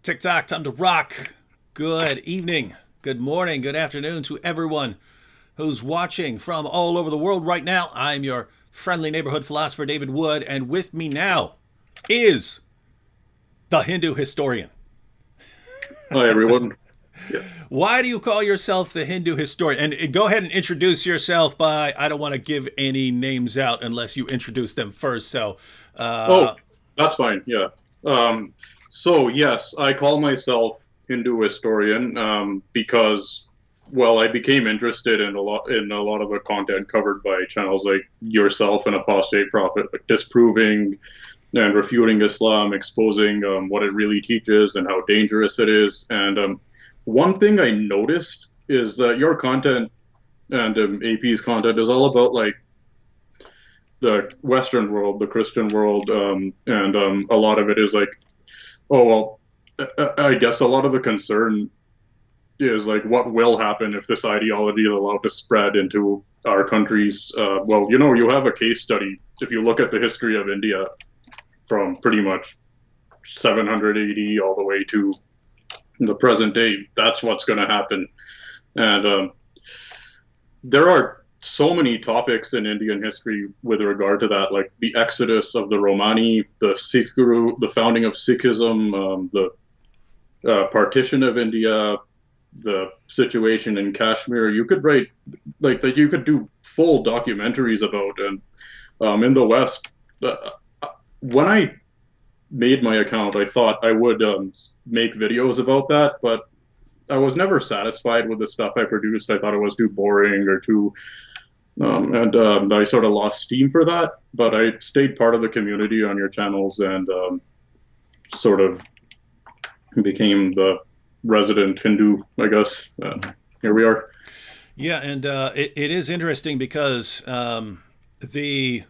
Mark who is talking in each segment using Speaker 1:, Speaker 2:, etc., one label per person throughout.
Speaker 1: TikTok, time to rock. Good evening, good morning, good afternoon to everyone who's watching from all over the world right now. I'm your friendly neighborhood philosopher, David Wood, and with me now is the Hindu historian.
Speaker 2: Hi, everyone. Yeah.
Speaker 1: Why do you call yourself the Hindu historian? And go ahead and introduce yourself by, I don't want to give any names out unless you introduce them first. So,
Speaker 2: Oh,
Speaker 1: uh,
Speaker 2: that's fine. Yeah. Um, so yes, I call myself Hindu historian because, well, I became interested in a lot of the content covered by channels like yourself and Apostate Prophet, like disproving and refuting Islam, exposing what it really teaches and how dangerous it is. And one thing I noticed is that your content and AP's content is all about like the Western world, the Christian world, and a lot of it is like, oh well, I guess a lot of the concern is like what will happen if this ideology is allowed to spread into our countries. Well, you have a case study if you look at the history of India from pretty much 700 AD all the way to the present day. That's what's going to happen, and there are so many topics in Indian history with regard to that, like the exodus of the Romani, the Sikh Guru, the founding of Sikhism, the partition of India, the situation in Kashmir. You could write like that. You could do full documentaries about, and in the West. When I made my account, I thought I would make videos about that, but I was never satisfied with the stuff I produced. I thought it was too boring or too and I sort of lost steam for that, but I stayed part of the community on your channels and sort of became the resident Hindu, I guess. Here we are.
Speaker 1: yeah, and it is interesting because the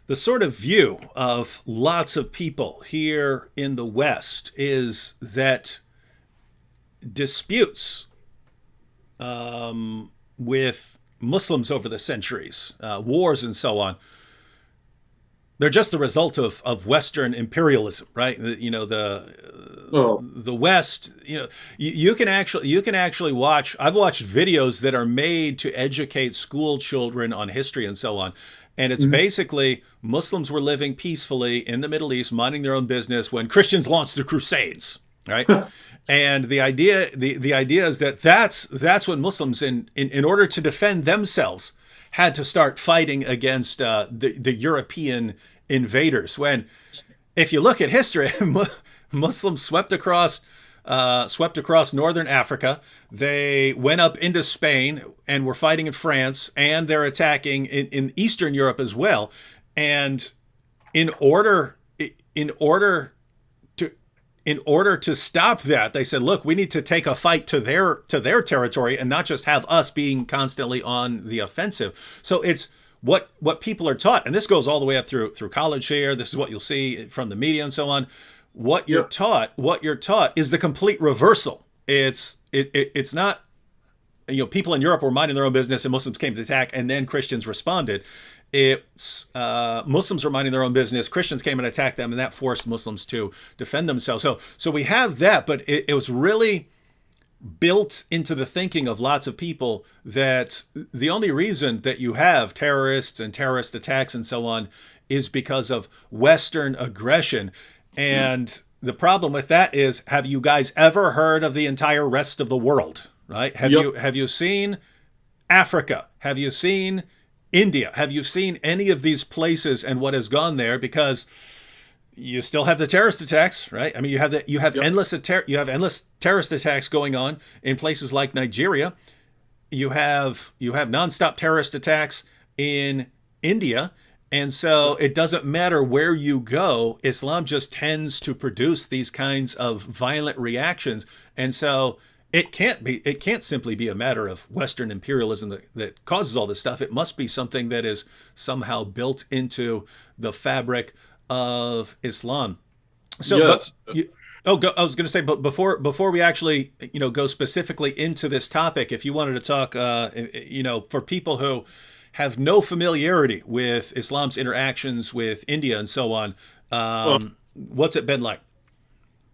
Speaker 1: the sort of view of lots of people here in the West is that disputes with Muslims over the centuries, wars and so on, they're just the result of Western imperialism, right?
Speaker 2: Oh,
Speaker 1: The West, you can actually watch. I've watched videos that are made to educate school children on history and so on, and it's
Speaker 2: mhm.
Speaker 1: basically Muslims were living peacefully in the Middle East, minding their own business when Christians launched the Crusades, right? And the idea is that that's when Muslims in order to defend themselves had to start fighting against the European invaders. When if you look at history, Muslims swept across northern Africa. They went up into Spain and were fighting in France, and they're attacking in Eastern Europe as well. And in order in order to in order to stop that, they said, "Look, we need to take a fight to their territory, and not just have us being constantly on the offensive." So it's what people are taught, and this goes all the way up through college here. This is what you'll see from the media and so on.
Speaker 2: Yep.
Speaker 1: What you're taught is the complete reversal. It's not, people in Europe were minding their own business and Muslims came to attack, and then Christians responded. It's Muslims were minding their own business, Christians came and attacked them, and that forced Muslims to defend themselves. So we have that, but it was really built into the thinking of lots of people that the only reason that you have terrorists and terrorist attacks and so on is because of Western aggression. And the problem with that is, have you guys ever heard of the entire rest of the world? Right? Have
Speaker 2: Yep.
Speaker 1: you have you seen Africa? Have you seen India? Have you seen any of these places and what has gone there? Because you still have the terrorist attacks, right? I mean,
Speaker 2: Yep.
Speaker 1: you have endless terrorist attacks going on in places like Nigeria. You have nonstop terrorist attacks in India, and so it doesn't matter where you go. Islam just tends to produce these kinds of violent reactions, and so it can't simply be a matter of Western imperialism that causes all this stuff. It must be something that is somehow built into the fabric of Islam. So, but
Speaker 2: Yes.
Speaker 1: I was going to say, but before we actually, go specifically into this topic, if you wanted to talk, for people who have no familiarity with Islam's interactions with India and so on,
Speaker 2: Uh,
Speaker 1: what's it been like?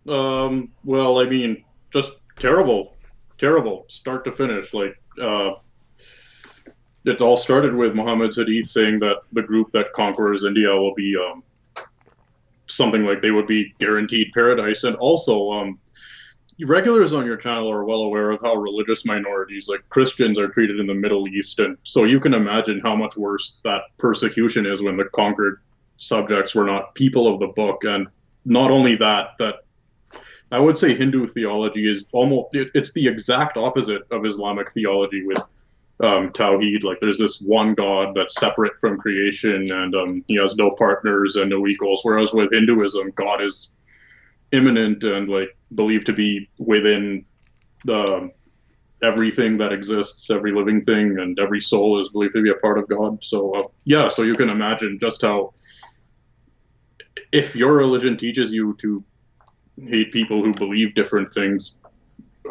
Speaker 2: Well, I mean, just terrible, terrible, start to finish. It all started with Muhammad's hadith saying that the group that conquers India will be something like they would be guaranteed paradise, and also regulars on your channel are well aware of how religious minorities like Christians are treated in the Middle East, and so you can imagine how much worse that persecution is when the conquered subjects were not people of the book. And not only that, that I would say Hindu theology is it's the exact opposite of Islamic theology with Tawheed. Like there's this one God that's separate from creation, and he has no partners and no equals. Whereas with Hinduism, God is immanent and like believed to be within the everything that exists, every living thing, and every soul is believed to be a part of God. So yeah, so you can imagine just how if your religion teaches you to hate people who believe different things,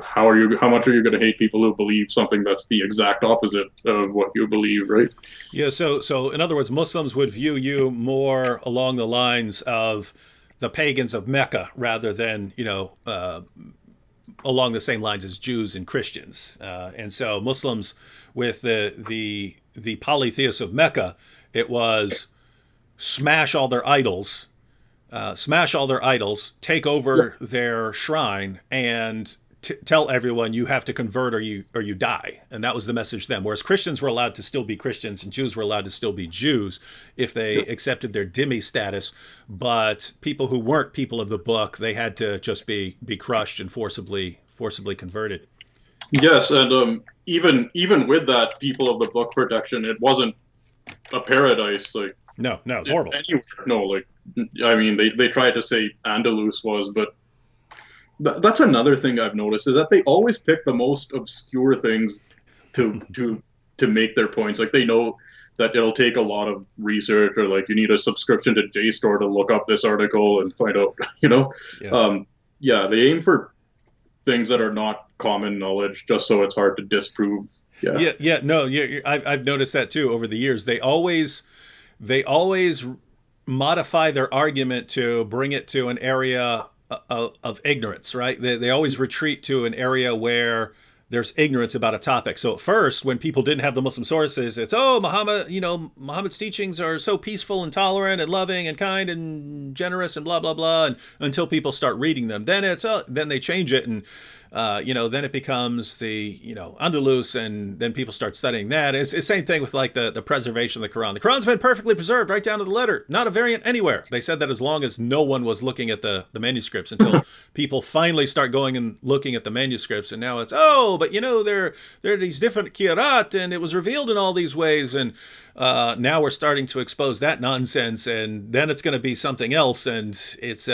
Speaker 2: how much are you going to hate people who believe something that's the exact opposite of what you believe, right?
Speaker 1: Yeah, so in other words, Muslims would view you more along the lines of the pagans of Mecca rather than along the same lines as Jews and Christians. And so Muslims with the polytheists of Mecca, it was smash all their idols, take
Speaker 2: Yeah.
Speaker 1: over their shrine, and tell everyone you have to convert or you die. And that was the message then. Whereas Christians were allowed to still be Christians and Jews were allowed to still be Jews if they accepted their dhimmi status. But people who weren't people of the book, they had to just be crushed and forcibly converted.
Speaker 2: Yes, and even with that people of the book protection, it wasn't a paradise like
Speaker 1: No, no, it's horrible.
Speaker 2: anywhere. No, like I mean, they tried to say Andalus was, but that's another thing I've noticed is that they always pick the most obscure things to make their points. Like they know that it'll take a lot of research, or like you need a subscription to JSTOR to look up this article and find out. You know,
Speaker 1: Yeah.
Speaker 2: um, yeah, they aim for things that are not common knowledge, just so it's hard to disprove. Yeah.
Speaker 1: Yeah, no, I've noticed that too over the years. They always modify their argument to bring it to an area of ignorance, right? They always retreat to an area where there's ignorance about a topic. So at first, when people didn't have the Muslim sources, it's, oh, Muhammad, Muhammad's teachings are so peaceful and tolerant and loving and kind and generous and blah blah blah. And until people start reading them, then they change it, and then it becomes the Andalus, and then people start studying that. It's the same thing with like the preservation of the Quran. The Quran's been perfectly preserved right down to the letter, not a variant anywhere. They said that as long as no one was looking at the manuscripts, until people finally start going and looking at the manuscripts, and now it's, oh, but there are these different kirat, and it was revealed in all these ways, and now we're starting to expose that nonsense, and then it's going to be something else, and it's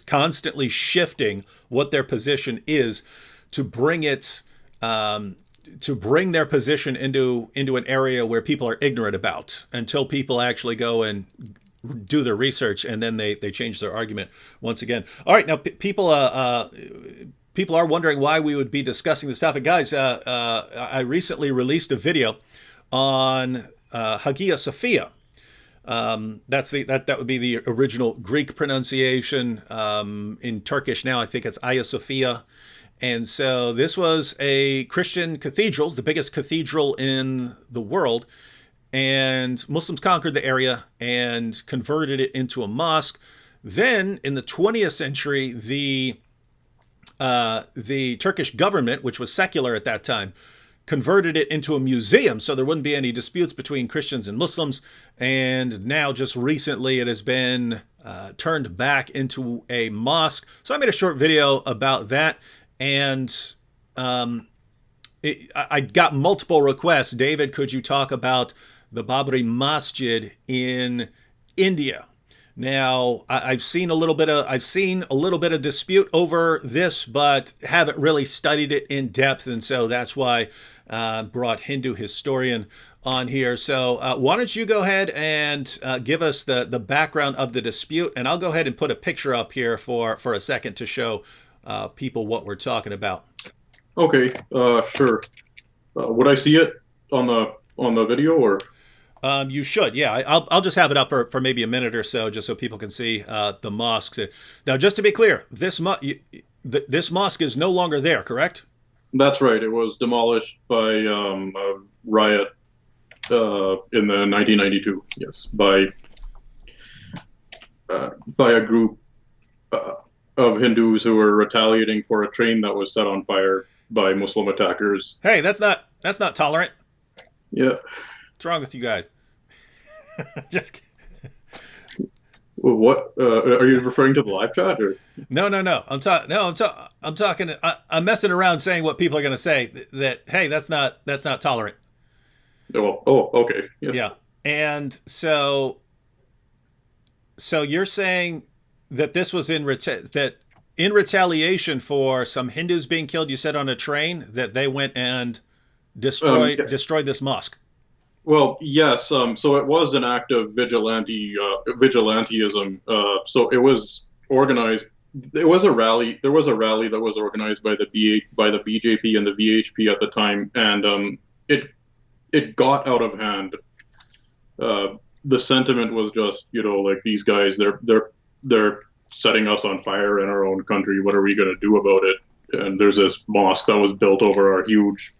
Speaker 1: constantly shifting what their position is to bring it to bring their position into an area where people are ignorant about, until people actually go and do their research, and then they change their argument once again. All right, now people are wondering why we would be discussing this topic, guys. I recently released a video on Hagia Sophia. That would be the original Greek pronunciation. In Turkish now, I think it's Hagia Sophia. And so this was a Christian cathedral, the biggest cathedral in the world. And Muslims conquered the area and converted it into a mosque. Then in the 20th century, the Turkish government, which was secular at that time, converted it into a museum so there wouldn't be any disputes between Christians and Muslims. And now, just recently, it has been turned back into a mosque. So I made a short video about that, and I got multiple requests. David, could you talk about the Babri Masjid in India? Now, I've seen a little bit of dispute over this, but haven't really studied it in depth, and so that's why I brought Hindu historian on here. So why don't you go ahead and give us the background of the dispute, and I'll go ahead and put a picture up here for a second to show people what we're talking about.
Speaker 2: Okay. Sure. Would I see it on the video or?
Speaker 1: You should, yeah. I'll just have it up for maybe a minute or so, just so people can see the mosques. Now, just to be clear, this mosque is no longer there, correct?
Speaker 2: That's right. It was demolished by a riot in the 1992. Yes, by a group uh, of Hindus who were retaliating for a train that was set on fire by Muslim attackers.
Speaker 1: Hey, that's not tolerant.
Speaker 2: Yeah.
Speaker 1: What's wrong with you guys? Just
Speaker 2: Well, what are you referring to the live chat or?
Speaker 1: no, no, no. I'm talking. I'm messing around saying what people are going to say. That hey, that's not tolerant.
Speaker 2: Well, oh, okay. Yeah.
Speaker 1: Yeah, and so you're saying that this was that in retaliation for some Hindus being killed, you said on a train that they went and
Speaker 2: Yeah.
Speaker 1: destroyed this mosque.
Speaker 2: Well, yes. So it was an act of vigilantism. So it was organized. It was a rally. There was a rally that was organized by the BJP and the VHP at the time, and it got out of hand. The sentiment was just, like these guys, they're setting us on fire in our own country. What are we going to do about it? And there's this mosque that was built over our huge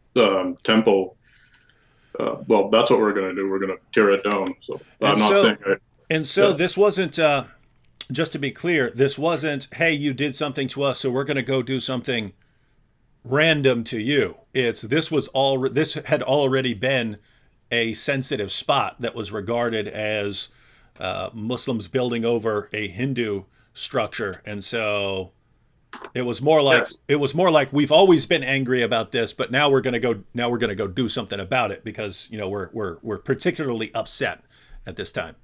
Speaker 2: temple. Well, that's what we're going to do. We're going to tear it down. So I'm
Speaker 1: And
Speaker 2: not
Speaker 1: so
Speaker 2: saying I,
Speaker 1: and so
Speaker 2: yeah.
Speaker 1: this wasn't. Just to be clear, this wasn't. Hey, you did something to us, so we're going to go do something random to you. It's this was all. This had already been a sensitive spot that was regarded as Muslims building over a Hindu structure, and so
Speaker 2: Yes.
Speaker 1: it was more like we've always been angry about this, but now we're gonna go do something about it because we're particularly upset at this time.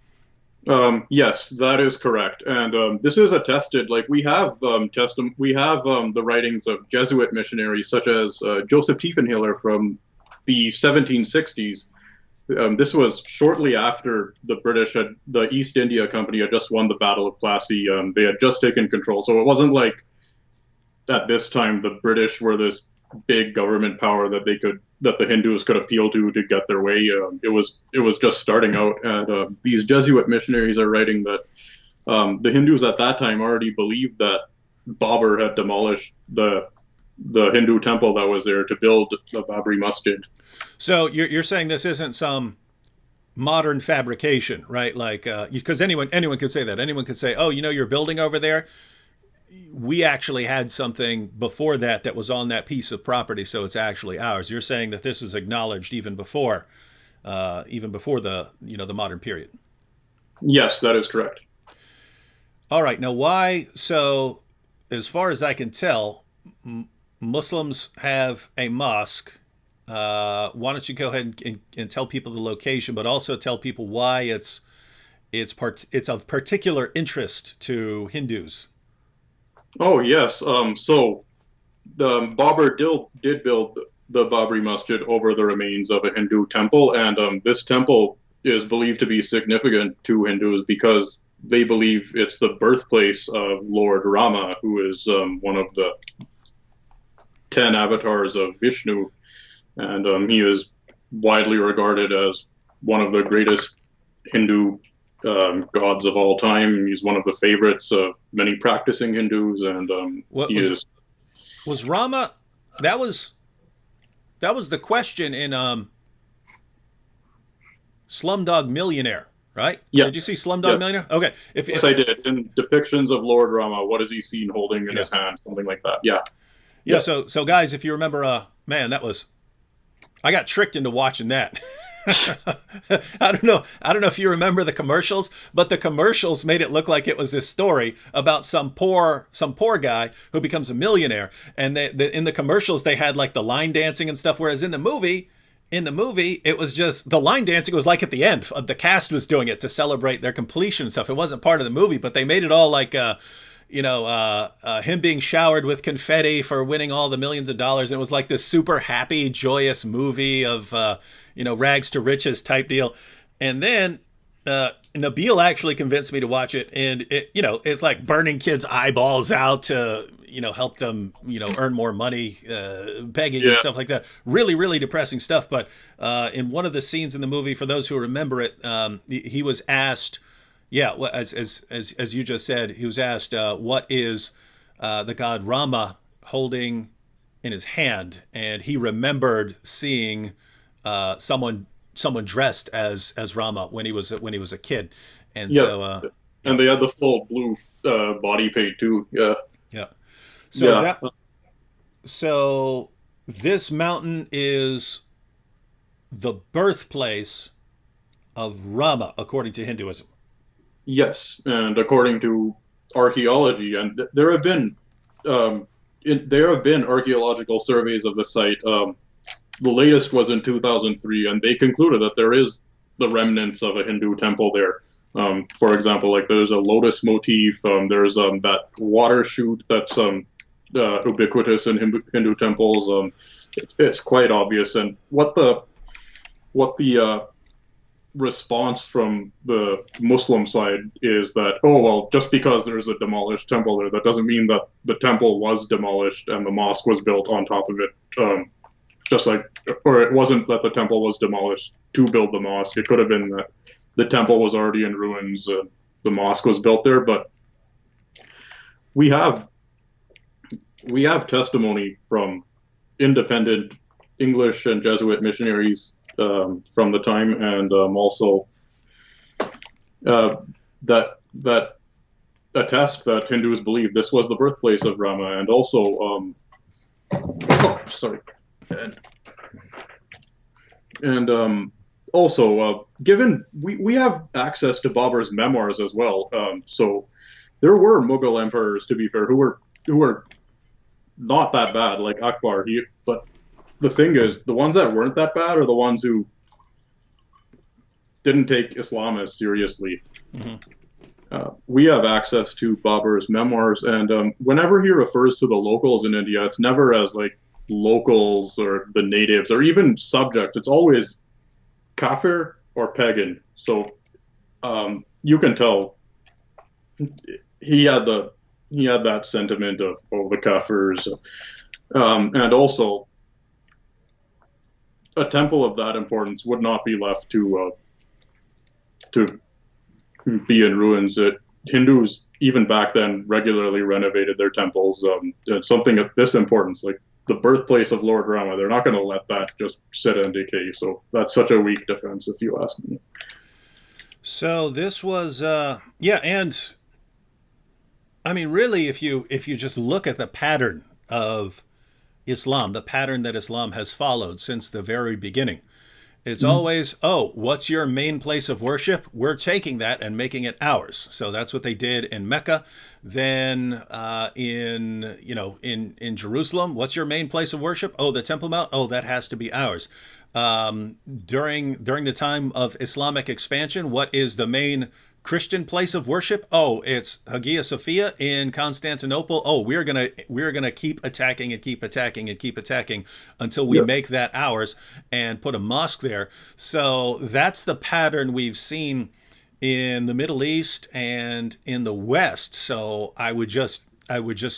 Speaker 2: Yes, that is correct, and this is attested. Like we have the writings of Jesuit missionaries such as Joseph Tiefenhiller from the 1760s. This was shortly after the East India Company had just won the Battle of Plassey. They had just taken control, so it wasn't like at this time the British were this big government power that the Hindus could appeal to get their way. It was just starting out, and these Jesuit missionaries are writing that the Hindus at that time already believed that Babur had demolished the Hindu temple that was there to build the Babri Masjid.
Speaker 1: So you're saying this isn't some modern fabrication, right? Like because anyone could say that. Anyone could say, oh, you're building over there. We actually had something before that was on that piece of property, so it's actually ours. You're saying that this is acknowledged even before the modern period.
Speaker 2: Yes, that is correct.
Speaker 1: All right, now why? So, as far as I can tell, Muslims have a mosque. Why don't you go ahead and tell people the location, but also tell people why it's of particular interest to Hindus.
Speaker 2: Oh yes. So the Babur did build the Babri Masjid over the remains of a Hindu temple, and this temple is believed to be significant to Hindus because they believe it's the birthplace of Lord Rama, who is one of the 10 avatars of Vishnu, and he is widely regarded as one of the greatest Hindu gods of all time. He's one of the favorites of many practicing Hindus, and
Speaker 1: What
Speaker 2: he is.
Speaker 1: was Rama? That was that was the question in Slumdog Millionaire, right? Did you
Speaker 2: Yes,
Speaker 1: see Slumdog
Speaker 2: yes,
Speaker 1: Millionaire? Okay,
Speaker 2: yes, I did. In depictions of Lord Rama, what is he seen holding in
Speaker 1: yeah,
Speaker 2: his hand? Something like that. Yeah,
Speaker 1: yeah.
Speaker 2: yeah.
Speaker 1: So guys, if you remember, man, that was I got tricked into watching that. I don't know if you remember the commercials, but the commercials made it look like it was this story about some poor guy who becomes a millionaire. And in the commercials they had like the line dancing and stuff, whereas in the movie it was just the line dancing was like at the end. The cast was doing it to celebrate their completion and stuff. It wasn't part of the movie, but they made it all like him being showered with confetti for winning all the millions of dollars. And it was like this super happy, joyous movie of, rags to riches type deal. And then Nabil actually convinced me to watch it. And it's like burning kids' eyeballs out to, help them, earn more money, begging and
Speaker 2: Yeah.
Speaker 1: stuff like that. Really, really depressing stuff. But in one of the scenes in the movie, for those who remember it, he was asked, yeah, as you just said, he was asked, what is the god Rama holding in his hand, and he remembered seeing someone dressed as Rama when he was a kid, and
Speaker 2: Yeah.
Speaker 1: so yeah,
Speaker 2: And they had the full blue body paint too. Yeah.
Speaker 1: yeah. So
Speaker 2: Yeah.
Speaker 1: that so this mountain is the birthplace of Rama, according to Hinduism.
Speaker 2: Yes. And according to archaeology, and there have been archaeological surveys of the site. The latest was in 2003, and they concluded that there is the remnants of a Hindu temple there. For example, like there's a lotus motif. There's that water chute that's ubiquitous in Hindu temples. It's quite obvious. And what the response from the Muslim side is that, oh well, just because there's a demolished temple there, that doesn't mean that the temple was demolished and the mosque was built on top of it. Just like, or it wasn't that the temple was demolished to build the mosque. It could have been that the temple was already in ruins. The mosque was built there, but we have we have testimony from independent English and Jesuit missionaries from the time, and also uh, that attest that Hindus believe this was the birthplace of Rama, and also oh, sorry, and, and also given we have access to Babur's memoirs as well, so there were Mughal emperors, to be fair, who were not that bad, like Akbar. But the thing is, the ones that weren't that bad are the ones who didn't take Islam as seriously.
Speaker 1: Mm-hmm.
Speaker 2: We have access to Babur's memoirs, and whenever he refers to the locals in India, it's never as like locals or the natives or even subjects. It's always kafir or pagan. So you can tell he had that sentiment of, oh, the kafirs, and also a temple of that importance would not be left to be in ruins. Hindus, even back then, regularly renovated their temples. And something of this importance, like the birthplace of Lord Rama, they're not going to let that just sit and decay. So that's such a weak defense, if you ask me.
Speaker 1: So this was yeah, and I mean, really, if you just look at the pattern of Islam, the pattern that Islam has followed since the very beginning, it's
Speaker 2: Mhm.
Speaker 1: always, oh, what's your main place of worship? We're taking that and making it ours. So that's what they did in Mecca. Then in Jerusalem, what's your main place of worship? Oh, the Temple Mount. Oh, that has to be ours. During the time of Islamic expansion, what is the main Christian place of worship? Oh, it's Hagia Sophia in Constantinople. Oh, we're gonna keep attacking and keep attacking and keep attacking until we
Speaker 2: Yeah.
Speaker 1: make that ours and put a mosque there. So that's the pattern we've seen in the Middle East and in the West. So I would just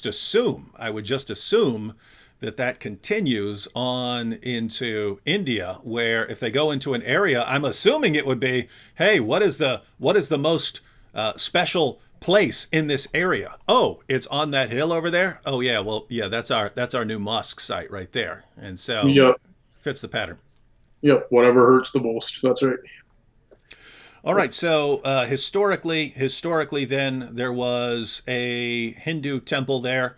Speaker 1: assume that continues on into India, where if they go into an area, I'm assuming it would be, hey, what is the most special place in this area? Oh, it's on that hill over there. Oh yeah, well yeah, that's our new mosque site right there, and so
Speaker 2: Yep.
Speaker 1: fits the pattern.
Speaker 2: Yep. Whatever hurts the most. That's right.
Speaker 1: All right, so historically, then there was a Hindu temple there.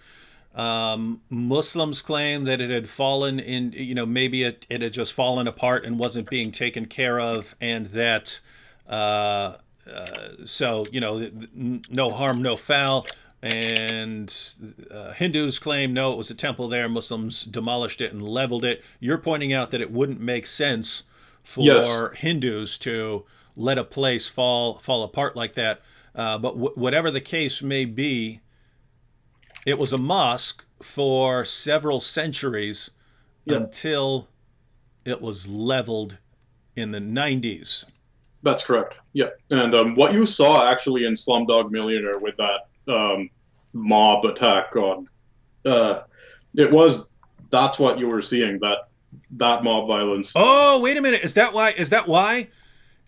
Speaker 1: Muslims claim that it had fallen in, maybe it had just fallen apart and wasn't being taken care of, and that so no harm, no foul. And Hindus claim no, it was a temple there. Muslims demolished it and leveled it. You're pointing out that it wouldn't make sense
Speaker 2: Yes.
Speaker 1: for Hindus to let a place fall apart like that. But whatever the case may be, it was a mosque for several centuries
Speaker 2: Yeah.
Speaker 1: until it was leveled in the 90s.
Speaker 2: That's correct. Yeah. And what you saw actually in Slumdog Millionaire with that mob attack on uh, it was that's what you were seeing, that mob violence.
Speaker 1: Oh, wait a minute. Is that why? Is that why?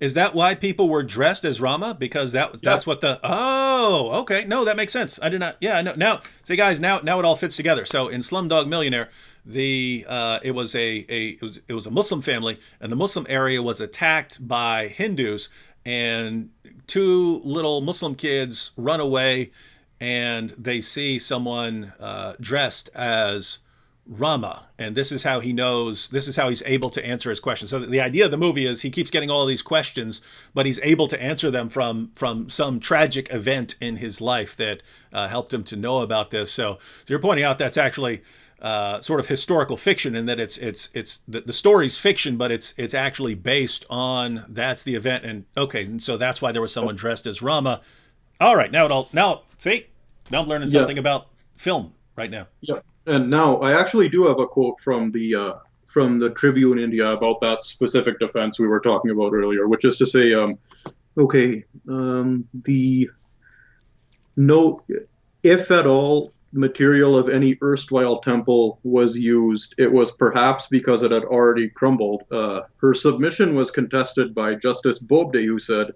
Speaker 1: Is that why people were dressed as Rama? Because
Speaker 2: Yeah.
Speaker 1: that's what the okay. No, that makes sense. I did not. Yeah, I know now. See, guys, now it all fits together. So in Slumdog Millionaire, it was it was a Muslim family, and the Muslim area was attacked by Hindus, and two little Muslim kids run away, and they see someone dressed as Rama, and this is how he knows. This is how he's able to answer his questions. So the idea of the movie is he keeps getting all of these questions, but he's able to answer them from some tragic event in his life that helped him to know about this. So you're pointing out that's actually sort of historical fiction, and that it's the story's fiction, but it's actually based on that's the event. And okay, and so that's why there was someone dressed as Rama. All right, now see, now I'm learning
Speaker 2: Yeah.
Speaker 1: something about film right now.
Speaker 2: Yeah. And now I actually do have a quote from the Tribune India about that specific defense we were talking about earlier, which is to say, okay, the no, if at all material of any erstwhile temple was used, it was perhaps because it had already crumbled. Her submission was contested by Justice Bobde, who said,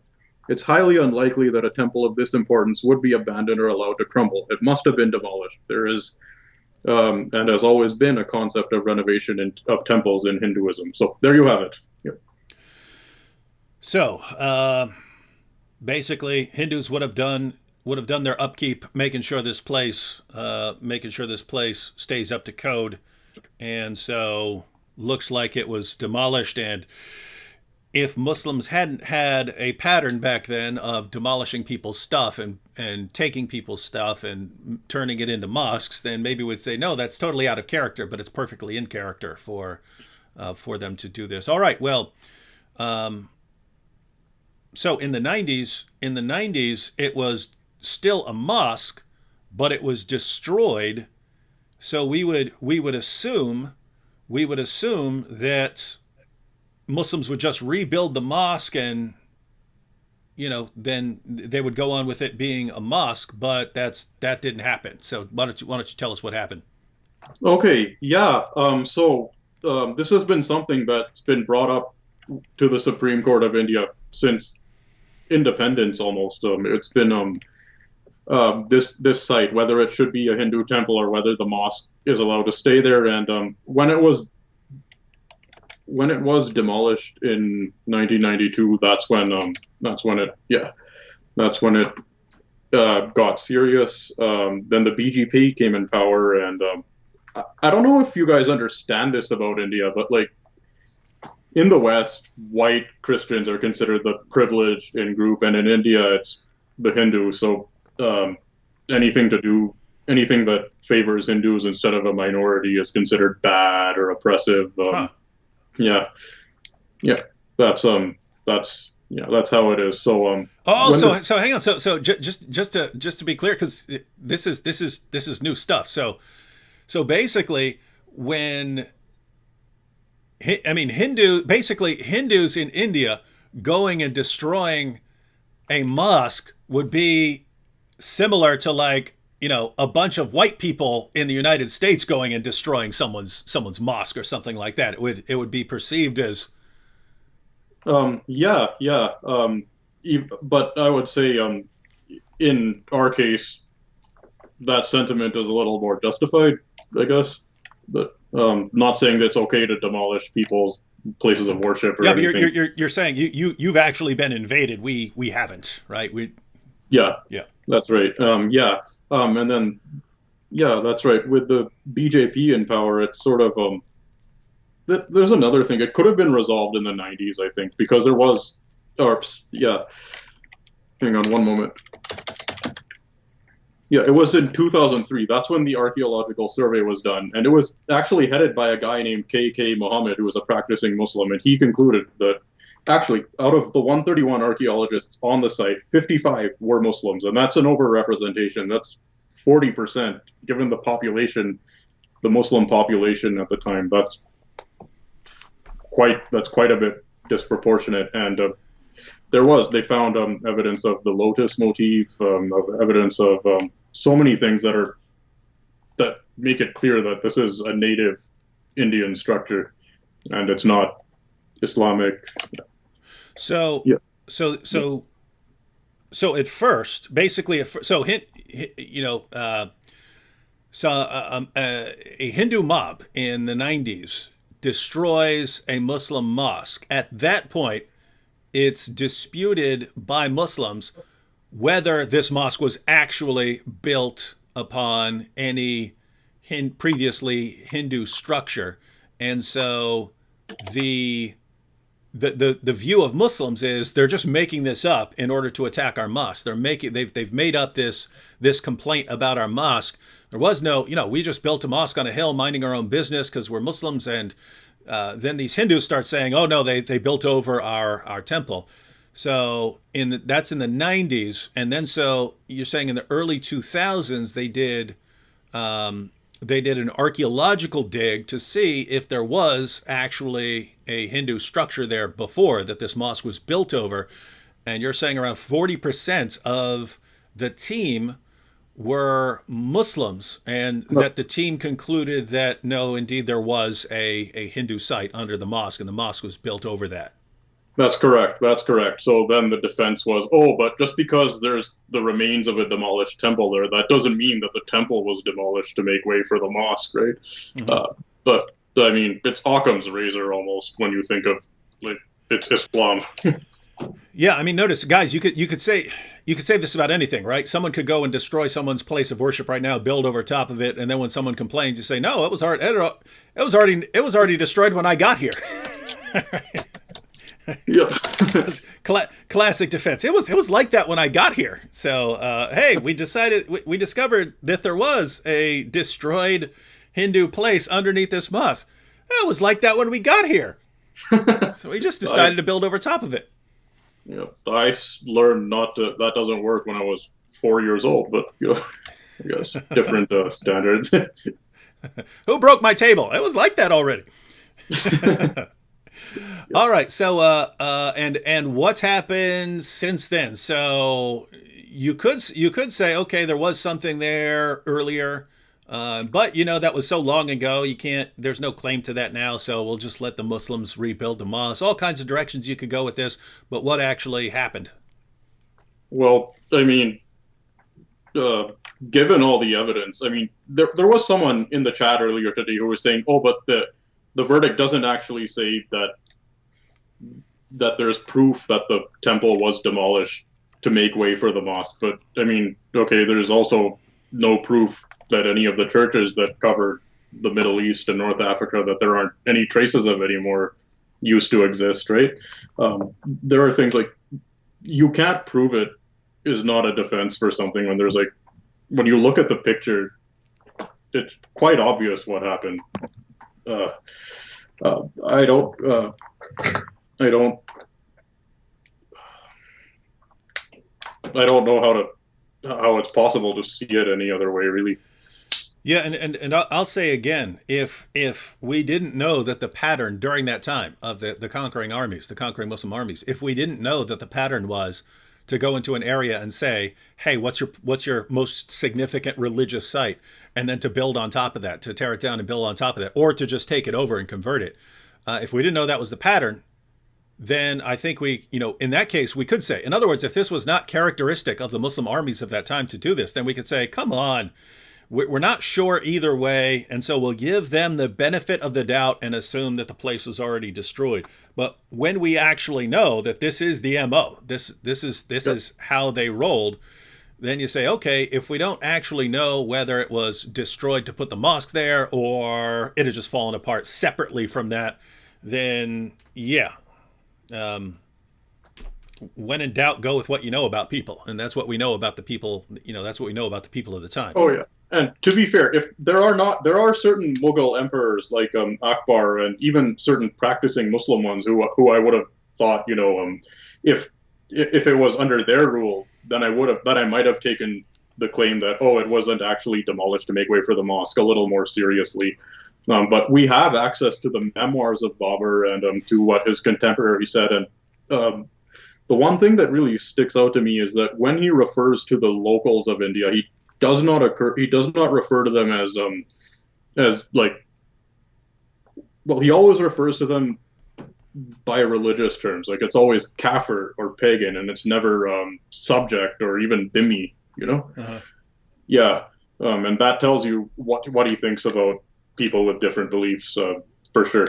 Speaker 2: "It's highly unlikely that a temple of this importance would be abandoned or allowed to crumble. It must have been demolished. There is and has always been a concept of renovation of temples in Hinduism." So there you have it. Yep.
Speaker 1: So basically, Hindus would have done their upkeep, making sure this place stays up to code, and so looks like it was demolished. And if Muslims hadn't had a pattern back then of demolishing people's stuff and taking people's stuff and turning it into mosques, then maybe we'd say no, that's totally out of character, but it's perfectly in character for them to do this. All right, well, um, so in the 90s, it was still a mosque, but it was destroyed. So we would assume that Muslims would just rebuild the mosque, and then they would go on with it being a mosque, but that didn't happen. So why don't you tell us what happened?
Speaker 2: Okay. Yeah. This has been something that's been brought up to the Supreme Court of India since independence almost. It's been this site, whether it should be a Hindu temple or whether the mosque is allowed to stay there. And when it was demolished in 1992, that's when it got serious. Then the BGP came in power, and I don't know if you guys understand this about India, but like in the West, white Christians are considered the privileged in group, and in India, it's the Hindu. So anything to do anything that favors Hindus instead of a minority is considered bad or oppressive.
Speaker 1: Huh.
Speaker 2: Yeah, yeah, that's that's how it is. So
Speaker 1: Oh,
Speaker 2: when the
Speaker 1: so hang on. So just to be clear, because this is new stuff. So basically, when I mean Hindus in India going and destroying a mosque would be similar to like a bunch of white people in the United States going and destroying someone's mosque or something like that. It would be perceived as
Speaker 2: yeah, yeah, but I would say in our case that sentiment is a little more justified, I guess. But not saying that it's okay to demolish people's places of worship or
Speaker 1: yeah. But
Speaker 2: anything.
Speaker 1: You're saying you've actually been invaded. We haven't, right? We
Speaker 2: Yeah,
Speaker 1: yeah.
Speaker 2: that's right. Yeah, and then yeah, that's right. With the BJP in power, it's sort of there's another thing. It could have been resolved in the 90s, I think, because there was, or yeah. Hang on one moment. Yeah, it was in 2003. That's when the archaeological survey was done, and it was actually headed by a guy named K.K. Mohammed, who was a practicing Muslim, and he concluded that actually, out of the 131 archaeologists on the site, 55 were Muslims, and that's an overrepresentation. That's 40%, given the population, the Muslim population at the time. That's quite a bit disproportionate, and they found evidence of the lotus motif, of evidence of so many things that make it clear that this is a native Indian structure and it's not Islamic.
Speaker 1: So
Speaker 2: Yeah.
Speaker 1: so so at first, basically, so hint, you know, so a Hindu mob in the 90s destroys a Muslim mosque. At that point, it's disputed by Muslims whether this mosque was actually built upon any previously Hindu structure. And so the the view of Muslims is they're just making this up in order to attack our mosque. They've made up this complaint about our mosque. There was no, we just built a mosque on a hill, minding our own business because we're Muslims. And then these Hindus start saying, oh no, they built over our temple. So that's in the 90s, and then so you're saying in the early 2000s they did an archaeological dig to see if there was actually a Hindu structure there before that this mosque was built over. And you're saying around 40% of the team were Muslims, and that the team concluded that no, indeed, there was a Hindu site under the mosque, and the mosque was built over that.
Speaker 2: That's correct. That's correct. So then the defense was, oh, but just because there's the remains of a demolished temple there, that doesn't mean that the temple was demolished to make way for the mosque, right?
Speaker 1: Mm-hmm.
Speaker 2: But I mean, it's Occam's razor almost when you think of like it's Islam.
Speaker 1: Yeah, I mean, notice, guys, you could say this about anything, right? Someone could go and destroy someone's place of worship right now, build over top of it, and then when someone complains, you say, no, it was already destroyed when I got here.
Speaker 2: Yeah.
Speaker 1: Classic defense. It was like that when I got here. So hey, we discovered that there was a destroyed Hindu place underneath this mosque. It was like that when we got here. So we just decided to build over top of it.
Speaker 2: Yeah, I learned not to. That doesn't work when I was 4 years old, but I guess different standards.
Speaker 1: Who broke my table? It was like that already. All right. So and what's happened since then? So you could say, okay, there was something there earlier, but that was so long ago. You can't. There's no claim to that now. So we'll just let the Muslims rebuild the mosque. All kinds of directions you could go with this. But what actually happened?
Speaker 2: Well, I mean, given all the evidence, I mean, there was someone in the chat earlier today who was saying, oh, but the verdict doesn't actually say that there's proof that the temple was demolished to make way for the mosque. But I mean, okay, there's also no proof that any of the churches that covered the Middle East and North Africa, that there aren't any traces of anymore, used to exist, right? There are things like you can't prove it is not a defense for something when you look at the picture, it's quite obvious what happened. I don't know how it's possible to see it any other way, really.
Speaker 1: Yeah, and I'll say again, if we didn't know that the pattern during that time of the conquering armies, the conquering Muslim armies, if we didn't know that the pattern was to go into an area and say, hey, what's your most significant religious site, and then to build on top of that, to tear it down and build on top of that, or to just take it over and convert it. If we didn't know that was the pattern, then I think in that case, we could say, in other words, if this was not characteristic of the Muslim armies of that time to do this, then we could say, come on, we're not sure either way, and so we'll give them the benefit of the doubt and assume that the place was already destroyed. But when we actually know that this is the MO, this is how they rolled, then you say, okay, if we don't actually know whether it was destroyed to put the mosque there or it had just fallen apart separately from that, then yeah. When in doubt, go with what you know about people, and that's what we know about the people. That's what we know about the people of the time.
Speaker 2: Oh yeah, and to be fair, if there are certain Mughal emperors like Akbar and even certain practicing Muslim ones who I would have thought, if it was under their rule, then I might have taken the claim that it wasn't actually demolished to make way for the mosque a little more seriously. But we have access to the memoirs of Babur and to what his contemporary said, and the one thing that really sticks out to me is that when he refers to the locals of India, does not occur. He does not refer to them as like, well, he always refers to them by religious terms. Like it's always kafir or pagan, and it's never subject or even dhimmi. You know?
Speaker 1: Uh-huh.
Speaker 2: Yeah, and that tells you what he thinks about people with different beliefs, for sure.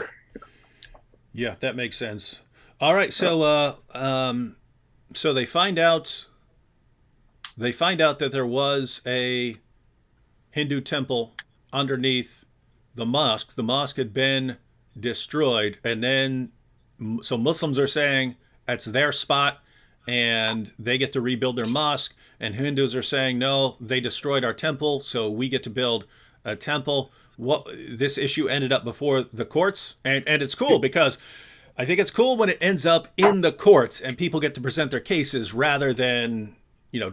Speaker 1: Yeah, that makes sense. All right, so they find out that there was a Hindu temple underneath the mosque. The mosque had been destroyed, and then so Muslims are saying that's their spot and they get to rebuild their mosque, and Hindus are saying no, they destroyed our temple, so we get to build a temple. What this issue ended up before the courts, and it's cool because I think it's cool when it ends up in the courts and people get to present their cases rather than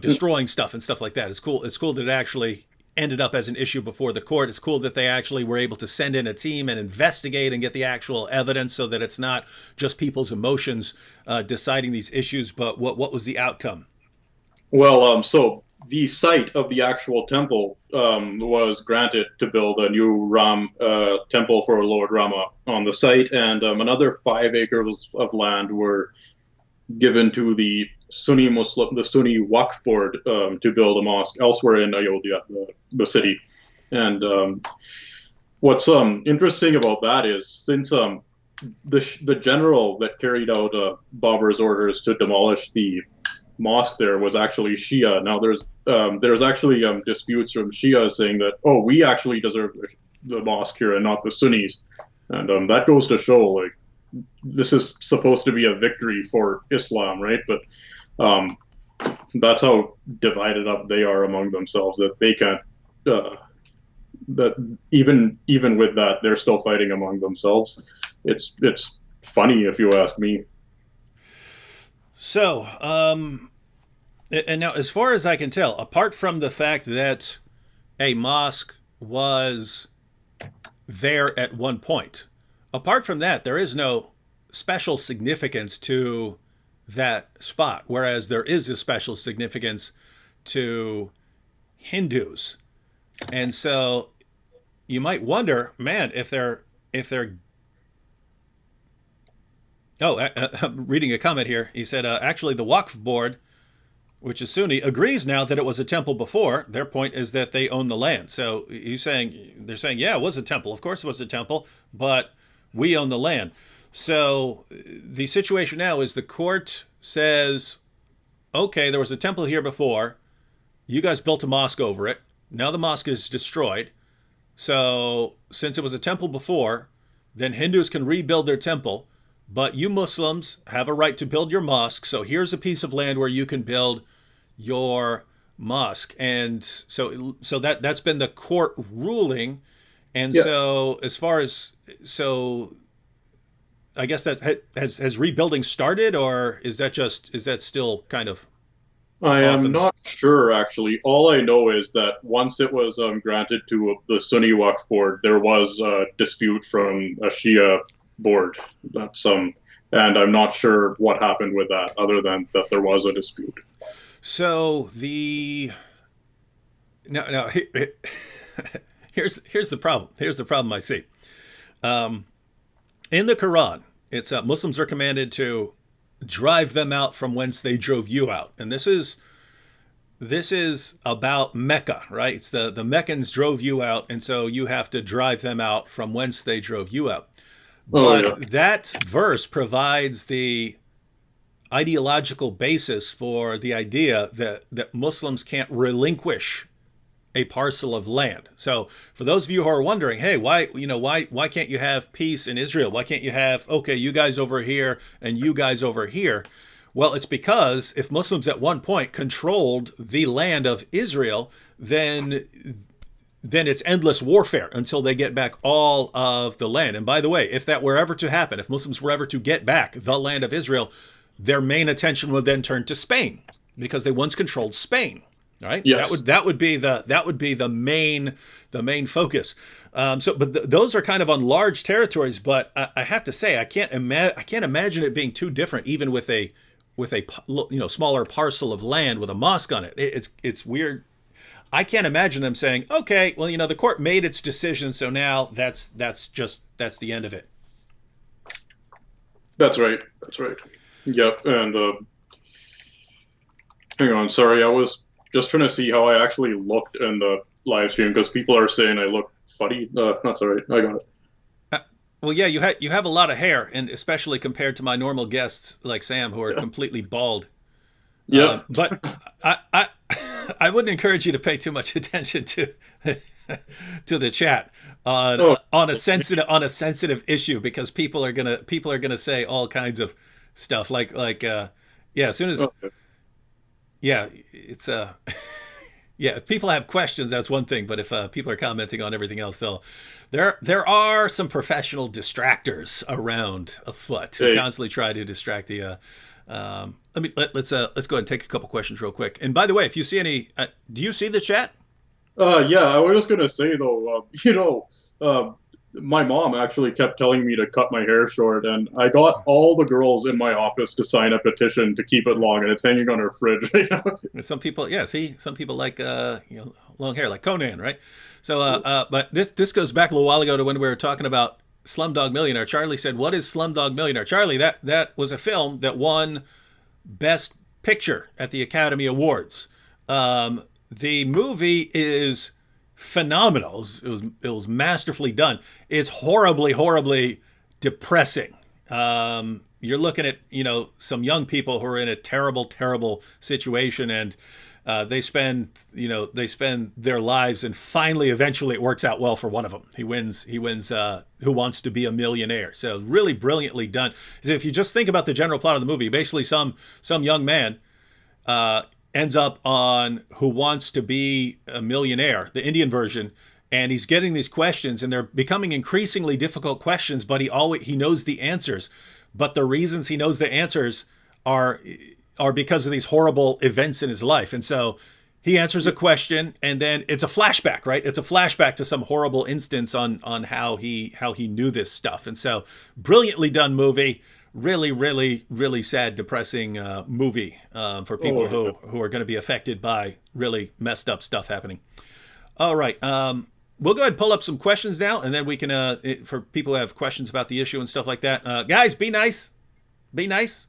Speaker 1: destroying stuff and stuff like that. It's cool. It's cool that it actually ended up as an issue before the court. It's cool that they actually were able to send in a team and investigate and get the actual evidence, so that it's not just people's emotions deciding these issues, but what was the outcome?
Speaker 2: Well, so the site of the actual temple was granted to build a new Ram temple for Lord Rama on the site, and another 5 acres of land were given to the Sunni Waqf board to build a mosque elsewhere in Ayodhya, the city. And what's interesting about that is since the general that carried out Babur's orders to demolish the mosque there was actually Shia. Now there's actually disputes from Shia saying that, oh, we actually deserve the mosque here and not the Sunnis, and that goes to show like this is supposed to be a victory for Islam, right? But um, that's how divided up they are among themselves that they can't. That even with that, they're still fighting among themselves. It's funny if you ask me.
Speaker 1: So, and now, as far as I can tell, apart from the fact that a mosque was there at one point, apart from that, there is no special significance to that spot, whereas there is a special significance to Hindus. And so you might wonder, man, if they're oh, I'm reading a comment here. He said, actually, the Waqf board, which is Sunni, agrees now that it was a temple before. Their point is that they own the land. So they're saying, yeah, it was a temple. Of course it was a temple, but we own the land. So the situation now is the court says, okay, there was a temple here before. You guys built a mosque over it. Now the mosque is destroyed. So since it was a temple before, then Hindus can rebuild their temple. But you Muslims have a right to build your mosque. So here's a piece of land where you can build your mosque. And so that's been the court ruling. And
Speaker 2: Yeah,
Speaker 1: so as far as so I guess that has rebuilding started, or is that still kind of
Speaker 2: I
Speaker 1: off
Speaker 2: am
Speaker 1: and
Speaker 2: not sure actually. All I know is that once it was granted to the Sunni Waqf board, there was a dispute from a Shia board. That's and I'm not sure what happened with that, other than that there was a dispute.
Speaker 1: so the now here's the problem. Here's the problem I see. Um, in the Quran, it's Muslims are commanded to drive them out from whence they drove you out, and this is about Mecca, right? It's the Meccans drove you out, and so you have to drive them out from whence they drove you out.
Speaker 2: Oh yeah,
Speaker 1: But that verse provides the ideological basis for the idea that Muslims can't relinquish a parcel of land. So for those of you who are wondering, hey, why can't you have peace in Israel? Why can't you have, okay, you guys over here and you guys over here? Well, it's because if Muslims at one point controlled the land of Israel, then it's endless warfare until they get back all of the land. And by the way, if that were ever to happen, if Muslims were ever to get back the land of Israel, their main attention would then turn to Spain because they once controlled Spain. Right? That
Speaker 2: yes.
Speaker 1: would be the main focus. But those are kind of on large territories. But I have to say, I can't imagine it being too different, even with a smaller parcel of land with a mosque on it. It's weird. I can't imagine them saying, "Okay, well, the court made its decision, so now that's the end of it."
Speaker 2: That's right. That's right. Yep. And hang on, sorry, I was just trying to see how I actually looked in the live stream because people are saying I look funny. That's all right. I got it.
Speaker 1: Uh, well, yeah, you have a lot of hair, and especially compared to my normal guests like Sam, who are
Speaker 2: Yeah.
Speaker 1: completely bald.
Speaker 2: Yep.
Speaker 1: But I I wouldn't encourage you to pay too much attention to to the chat
Speaker 2: Oh,
Speaker 1: on a sensitive issue because people are gonna say all kinds of stuff yeah, as soon as
Speaker 2: okay.
Speaker 1: yeah, it's yeah, if people have questions, that's one thing, but if people are commenting on everything else, there are some professional distractors around afoot who
Speaker 2: Hey.
Speaker 1: constantly try to distract the. Let's go ahead and take a couple questions real quick. And by the way, if you see any, do you see the chat?
Speaker 2: Yeah, I was just gonna say though, uh, my mom actually kept telling me to cut my hair short, and I got all the girls in my office to sign a petition to keep it long, and it's hanging on her fridge right now.
Speaker 1: Some people, yeah, see, some people like long hair, like Conan, right? So, but this goes back a little while ago to when we were talking about Slumdog Millionaire. Charlie said, "What is Slumdog Millionaire?" Charlie, that was a film that won Best Picture at the Academy Awards. The movie is phenomenal. It was masterfully done. It's horribly, horribly depressing. You're looking at some young people who are in a terrible, terrible situation, and they spend their lives, and finally, eventually, it works out well for one of them. He wins. He wins. Who Wants to Be a Millionaire? So really brilliantly done. So if you just think about the general plot of the movie, basically some young man uh, ends up on Who Wants to Be a Millionaire, the Indian version, and he's getting these questions, and they're becoming increasingly difficult questions. But he knows the answers, but the reasons he knows the answers are are because of these horrible events in his life. And so he answers a question, and then it's a flashback, right? It's a flashback to some horrible instance on how he knew this stuff. And so brilliantly done movie. Really, really, really sad, depressing movie for people
Speaker 2: Oh, yeah.
Speaker 1: who are going to be affected by really messed up stuff happening. All right. We'll go ahead and pull up some questions now, and then we can, for people who have questions about the issue and stuff like that. Guys, be nice. Be nice.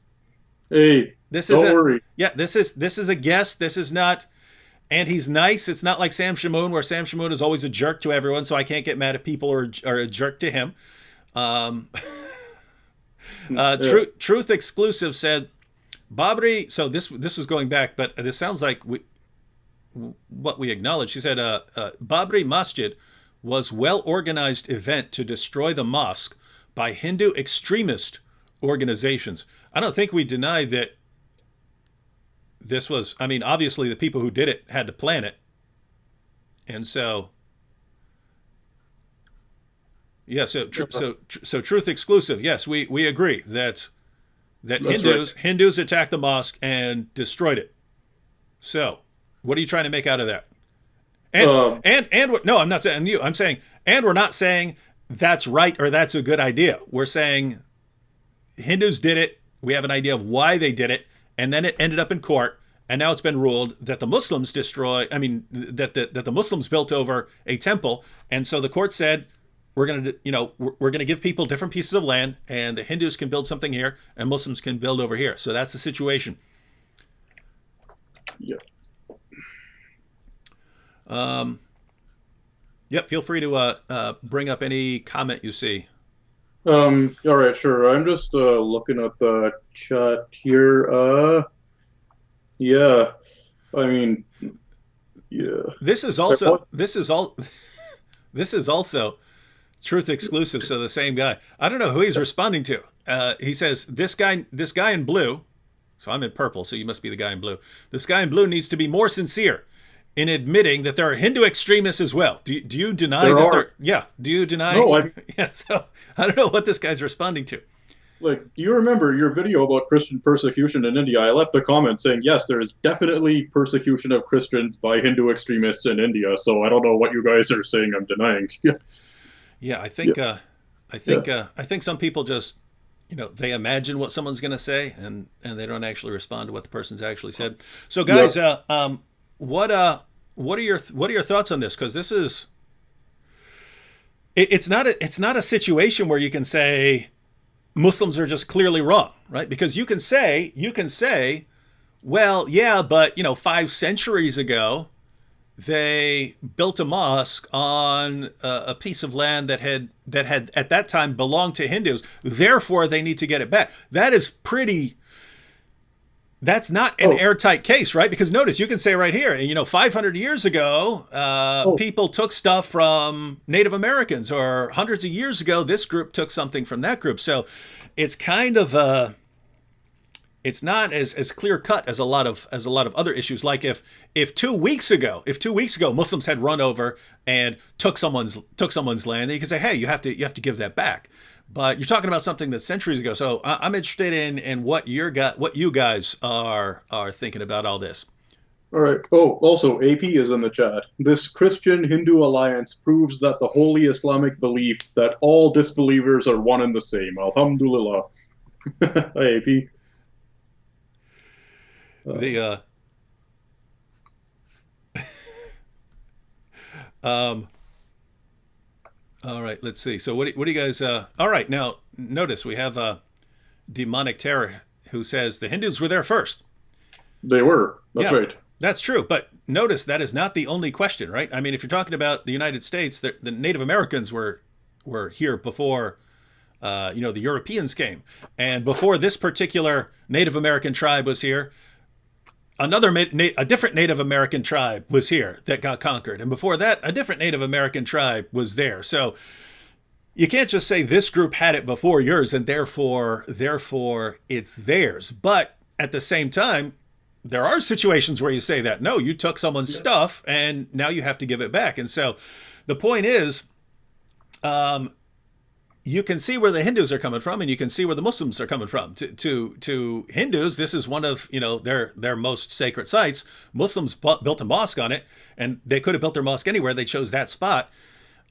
Speaker 2: Hey,
Speaker 1: This is
Speaker 2: don't
Speaker 1: a
Speaker 2: worry.
Speaker 1: yeah. This is a guest. This is not, and he's nice. It's not like Sam Shamoon, where Sam Shamoon is always a jerk to everyone. So I can't get mad if people are a jerk to him. Um,
Speaker 2: Yeah.
Speaker 1: Truth Exclusive said Babri. So this was going back, but this sounds like what we acknowledged. She said Babri Masjid was well organized event to destroy the mosque by Hindu extremist organizations. I don't think we denied that this was. I mean, obviously the people who did it had to plan it, and so yeah. So Truth Exclusive. Yes, we agree that
Speaker 2: That's right.
Speaker 1: Hindus attacked the mosque and destroyed it. So, what are you trying to make out of that? And
Speaker 2: Um,
Speaker 1: no, I'm not saying you. I'm saying, and we're not saying that's right or that's a good idea. We're saying Hindus did it. We have an idea of why they did it, and then it ended up in court, and now it's been ruled that the Muslims destroy. I mean, that the Muslims built over a temple, and so the court said we're gonna give people different pieces of land, and the Hindus can build something here, and Muslims can build over here. So that's the situation.
Speaker 2: yeah.
Speaker 1: Um, yep. Feel free to bring up any comment you see.
Speaker 2: All right, sure. I'm just looking at the chat here. Yeah. I mean, yeah.
Speaker 1: This is
Speaker 2: There
Speaker 1: also
Speaker 2: was-
Speaker 1: this is all this is also Truth Exclusive. So the same guy. I don't know who he's responding to. He says this guy in blue. So I'm in purple. So you must be the guy in blue. This guy in blue needs to be more sincere in admitting that there are Hindu extremists as well. Do you deny
Speaker 2: There
Speaker 1: that
Speaker 2: are.
Speaker 1: there? Yeah. Do you deny?
Speaker 2: No, I
Speaker 1: Yeah. So I don't know what this guy's responding to.
Speaker 2: like. Do you remember your video about Christian persecution in India? I left a comment saying yes, there is definitely persecution of Christians by Hindu extremists in India. So I don't know what you guys are saying. I'm denying. Yeah.
Speaker 1: Yeah. I
Speaker 2: Yeah.
Speaker 1: think. I think some people just they imagine what someone's going to say, and they don't actually respond to what the person's actually said. So
Speaker 2: Yeah.
Speaker 1: guys, what what are your thoughts on this? Because this is it's not a situation where you can say Muslims are just clearly wrong, right? Because you can say, well, yeah, but 5 centuries ago they built a mosque on a piece of land that had at that time belonged to Hindus. Therefore, they need to get it back. That's not an
Speaker 2: Oh,
Speaker 1: airtight case, right? Because notice, you can say right here, 500 years ago,
Speaker 2: oh,
Speaker 1: people took stuff from Native Americans, or hundreds of years ago, this group took something from that group. So it's kind of it's not as clear cut as a lot of other issues. Like if 2 weeks ago, Muslims had run over and took someone's land, then you can say, hey, you have to give that back. But you're talking about something that's centuries ago. So I'm interested in what you guys are thinking about all this.
Speaker 2: all right. Oh, also, AP is in the chat. This Christian-Hindu alliance proves that the holy Islamic belief that all disbelievers are one and the same. Alhamdulillah. Hi, AP.
Speaker 1: The um all right, let's see. So what do you guys all right, now notice we have demonic terror who says the Hindus were there first.
Speaker 2: They were. That's
Speaker 1: Yeah,
Speaker 2: right.
Speaker 1: that's true. But notice that is not the only question, right? I mean, if you're talking about the United States, the Native Americans were here before the Europeans came, and before this particular Native American tribe was here, a different Native American tribe was here that got conquered, and before that, a different Native American tribe was there. So you can't just say this group had it before yours, and therefore it's theirs. But at the same time, there are situations where you say that no, you took someone's
Speaker 2: Yeah.
Speaker 1: stuff and now you have to give it back. And so the point is, um, you can see where the Hindus are coming from, and you can see where the Muslims are coming from. To Hindus, this is one of their most sacred sites. Muslims built a mosque on it, and they could have built their mosque anywhere. They chose that spot.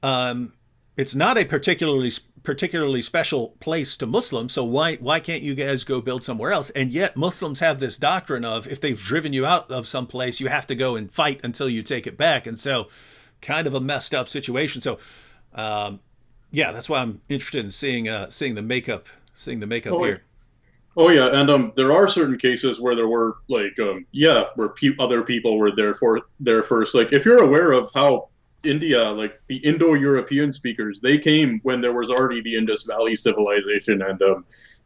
Speaker 1: Um, it's not a particularly special place to Muslims, so why can't you guys go build somewhere else? And yet Muslims have this doctrine of if they've driven you out of some place, you have to go and fight until you take it back. And so, kind of a messed up situation. So, um, yeah, that's why I'm interested in seeing the makeup
Speaker 2: Oh,
Speaker 1: here.
Speaker 2: oh yeah, and there are certain cases where there were like yeah, where other people were there first. Like if you're aware of how India, like the Indo-European speakers, they came when there was already the Indus Valley civilization, and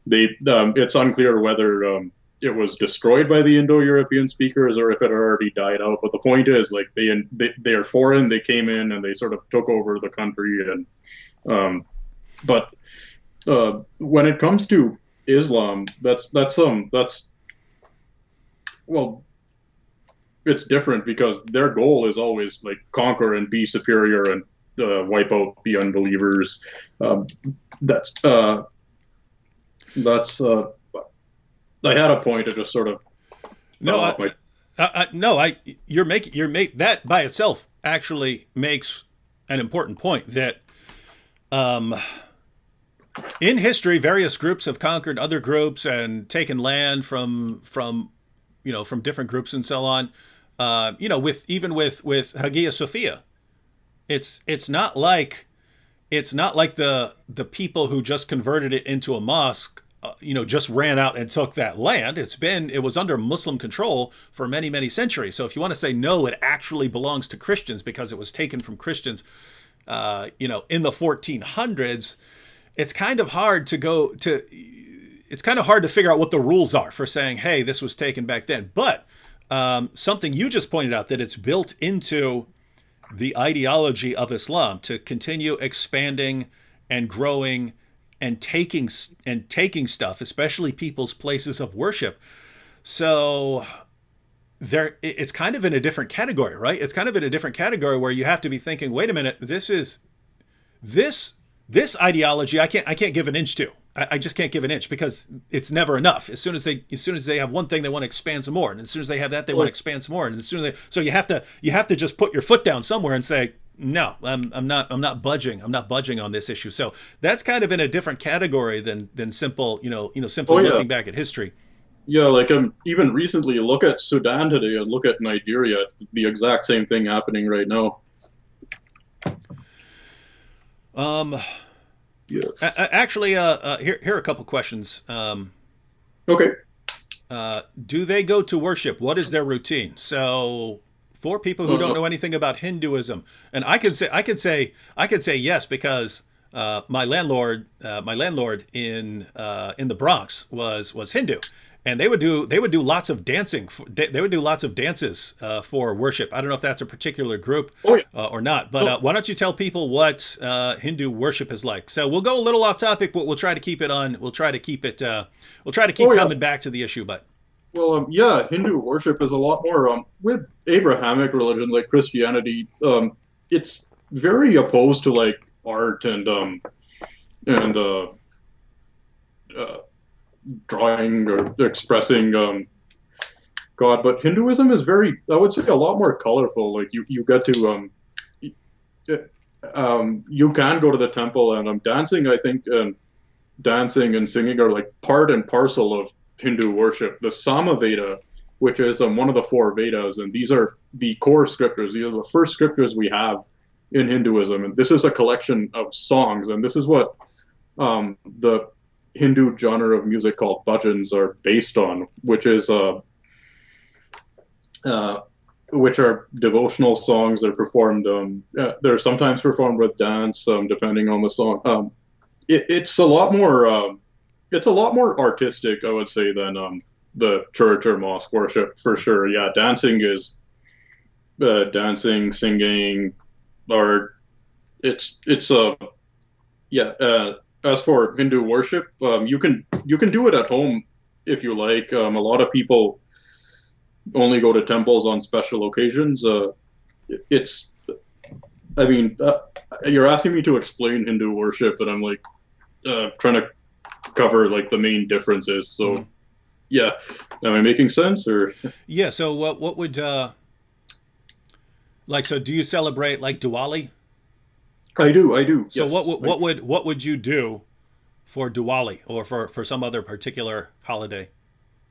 Speaker 2: they it's unclear whether it was destroyed by the Indo-European speakers or if it had already died out. But the point is, like they are foreign. They came in and they sort of took over the country, and um, but when it comes to Islam, that's well, it's different because their goal is always like conquer and be superior and wipe out the unbelievers. Um, that's that's I had a point. It just sort of
Speaker 1: No,
Speaker 2: fell off my.
Speaker 1: no, you're make that by itself actually makes an important point that um, in history, various groups have conquered other groups and taken land from different groups and so on. With Hagia Sophia, it's not like the people who just converted it into a mosque, just ran out and took that land. It was under Muslim control for many, many centuries. So if you want to say no, it actually belongs to Christians because it was taken from Christians, in the 1400s, it's kind of hard to go to. It's kind of hard to figure out what the rules are for saying, hey, this was taken back then. But something you just pointed out, that it's built into the ideology of Islam to continue expanding and growing and taking stuff, especially people's places of worship. So it's kind of in a different category, right? It's kind of in a different category where you have to be thinking, wait a minute, this ideology I can't give an inch to. I just can't give an inch because it's never enough. As soon as they have one thing, they want to expand some more, and as soon as they have that, they want to expand some more, and as soon as so you have to just put your foot down somewhere and say no, I'm not budging. I'm not budging on this issue. So that's kind of in a different category than simple
Speaker 2: Oh
Speaker 1: simply
Speaker 2: yeah,
Speaker 1: looking back at history.
Speaker 2: Yeah, like even recently, look at Sudan today and look at Nigeria. The exact same thing happening right now.
Speaker 1: Um,
Speaker 2: Yeah.
Speaker 1: Actually, here are a couple questions.
Speaker 2: Okay.
Speaker 1: Do they go to worship? What is their routine? So, for people who don't
Speaker 2: Uh,
Speaker 1: know anything about Hinduism, and I could say yes because my landlord in the Bronx was Hindu, and they would do lots of dancing. They would do lots of dances for worship. I don't know if that's a particular group
Speaker 2: oh yeah.
Speaker 1: or not, but
Speaker 2: No.
Speaker 1: why don't you tell people what Hindu worship is like? So we'll go a little off topic, but we'll try to keep it on. We'll try to keep it. We'll try to keep
Speaker 2: Oh yeah.
Speaker 1: coming back to the issue, but
Speaker 2: Well, yeah, Hindu worship is a lot more with Abrahamic religion like Christianity. It's very opposed to like art and uh, drawing or expressing God. But Hinduism is very, I would say, a lot more colorful. Like you get to you can go to the temple and dancing. I think dancing and singing are like part and parcel of Hindu worship. The Samaveda, which is one of the four Vedas, and these are the core scriptures. These are the first scriptures we have in Hinduism, and this is a collection of songs, and this is what the Hindu genre of music called bhajans are based on, uh, which are devotional songs. They're performed. They're sometimes performed with dance, depending on the song. It's a lot more. It's a lot more artistic, I would say, than the church or mosque worship for sure. Yeah, dancing, singing, art. It's yeah. As for Hindu worship, you can do it at home if you like. A lot of people only go to temples on special occasions. It's, I mean, you're asking me to explain Hindu worship, and I'm like trying to cover like the main differences.
Speaker 1: mm.
Speaker 2: So yeah, am I making sense or?
Speaker 1: Yeah. So what would like? So do you celebrate like Diwali?
Speaker 2: I do,
Speaker 1: So what
Speaker 2: yes.
Speaker 1: would what would you do for Diwali or for some other particular holiday?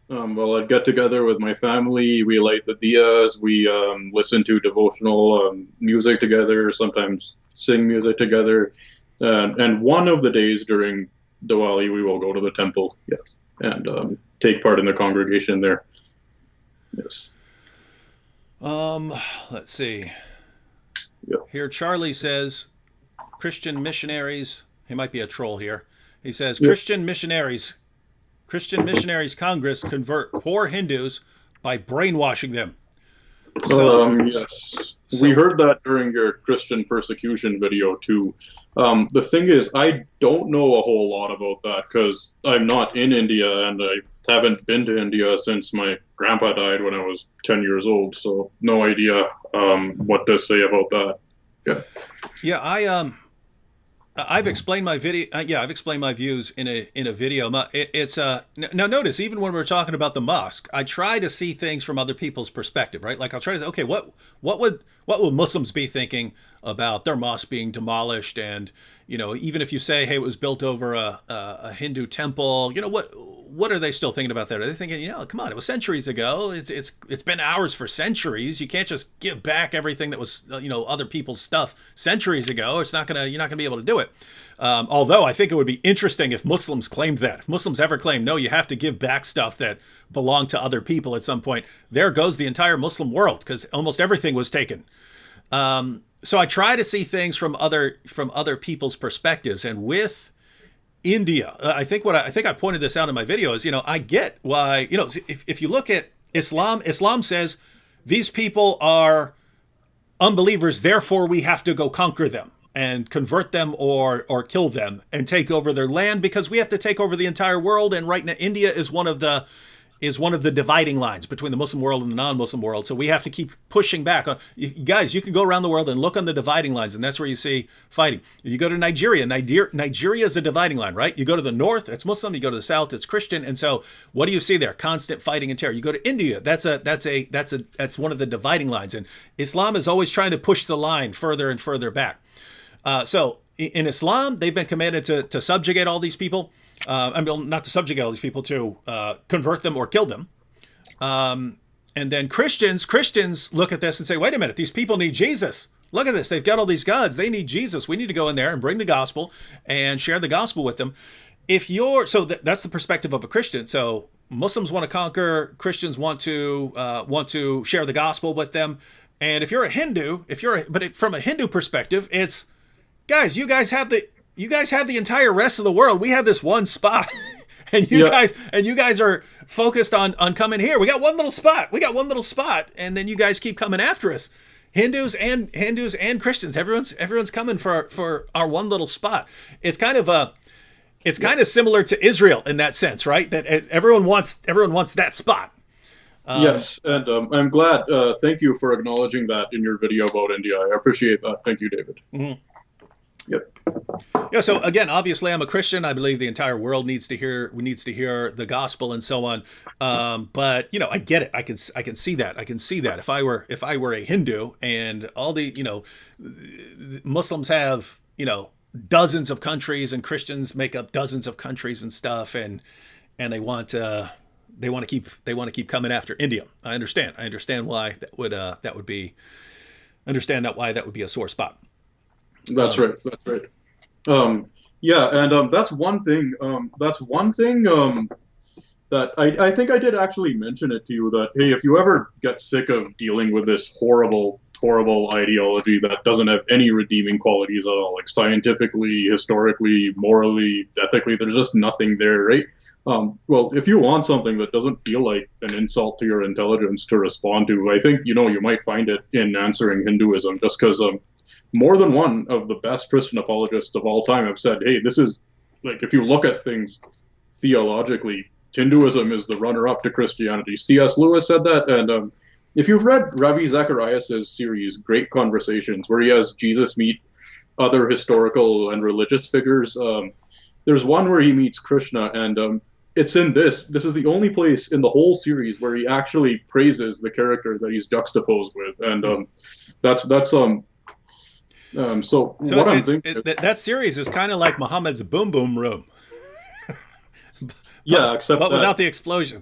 Speaker 2: Well, I'd get together with my family. We light the diyas. We listen to devotional music together. Sometimes sing music together. And one of the days during Diwali, we will go to the temple. Yes, and take part in the congregation there. Yes.
Speaker 1: Um, let's see.
Speaker 2: Yeah.
Speaker 1: Here, Charlie says Christian missionaries. He might be a troll here. He says
Speaker 2: Yeah.
Speaker 1: Christian missionaries Congress convert poor Hindus by brainwashing them. So
Speaker 2: Yes, we
Speaker 1: so
Speaker 2: heard that during your Christian persecution video too. The thing is, I don't know a whole lot about that because I'm not in India and I haven't been to India since my grandpa died when I was 10 years old. So no idea what to say about that. Yeah.
Speaker 1: yeah, I've explained my video. Yeah, I've explained my views in a video. It's now notice even when we're talking about the mosque, I try to see things from other people's perspective, right? Like I'll try to okay, what would Muslims be thinking about their mosque being demolished? And even if you say, hey, it was built over a Hindu temple, what are they still thinking about that? Are they thinking, come on, it was centuries ago. It's been ours for centuries. You can't just give back everything that was other people's stuff centuries ago. You're not gonna be able to do it. Although I think it would be interesting if Muslims claimed that. If Muslims ever claimed, no, you have to give back stuff that belonged to other people at some point, there goes the entire Muslim world because almost everything was taken. So I try to see things from other people's perspectives, and with India, I think I pointed this out in my video is I get why if you look at Islam says these people are unbelievers, therefore we have to go conquer them and convert them or kill them and take over their land because we have to take over the entire world. And right now, India is one of the dividing lines between the Muslim world and the non-Muslim world. So we have to keep pushing back. Guys, you can go around the world and look on the dividing lines, and that's where you see fighting. If you go to Nigeria is a dividing line, right? You go to the north, it's Muslim. You go to the south, it's Christian. And so what do you see there? Constant fighting and terror. You go to India, that's one of the dividing lines. And Islam is always trying to push the line further and further back. So in Islam, they've been commanded to subjugate all these people. I mean, not to subjugate all these people, to convert them or kill them. And then Christians look at this and say, wait a minute, these people need Jesus. Look at this. They've got all these gods. They need Jesus. We need to go in there and bring the gospel and share the gospel with them. If you're that's the perspective of a Christian. So Muslims want to conquer, Christians want to share the gospel with them. And if you're a Hindu, from a Hindu perspective, it's, guys, you guys have the entire rest of the world. We have this one spot. And you guys are focused on coming here. We got one little spot. And then you guys keep coming after us. Hindus and Christians. Everyone's coming for our one little spot. It's kind of similar to Israel in that sense, right? That everyone wants that spot.
Speaker 2: Yes, and I'm glad. Thank you for acknowledging that in your video about India. I appreciate that. Thank you, David.
Speaker 1: Mm-hmm.
Speaker 2: Yep.
Speaker 1: Yeah. So again, obviously, I'm a Christian. I believe the entire world needs to hear the gospel and so on. But I get it. I can see that. If I were a Hindu, and all the Muslims have dozens of countries, and Christians make up dozens of countries and stuff, and they want to keep coming after India. I understand why that would be a sore spot.
Speaker 2: That's right. Yeah, and that's one thing. That I think I did actually mention it to you, that hey, if you ever get sick of dealing with this horrible ideology that doesn't have any redeeming qualities at all, like scientifically, historically, morally, ethically, there's just nothing there, right? Well, if you want something that doesn't feel like an insult to your intelligence to respond to, I think you might find it in answering Hinduism, just because more than one of the best Christian apologists of all time have said, hey, this is, like, if you look at things theologically, Hinduism is the runner-up to Christianity. C.S. Lewis said that, and if you've read Ravi Zacharias' series, Great Conversations, where he has Jesus meet other historical and religious figures, there's one where he meets Krishna, and it's in this. This is the only place in the whole series where he actually praises the character that he's juxtaposed with, and so what I'm thinking,
Speaker 1: that series is kind of like Muhammad's Boom Boom Room.
Speaker 2: Yeah, except
Speaker 1: without the explosion.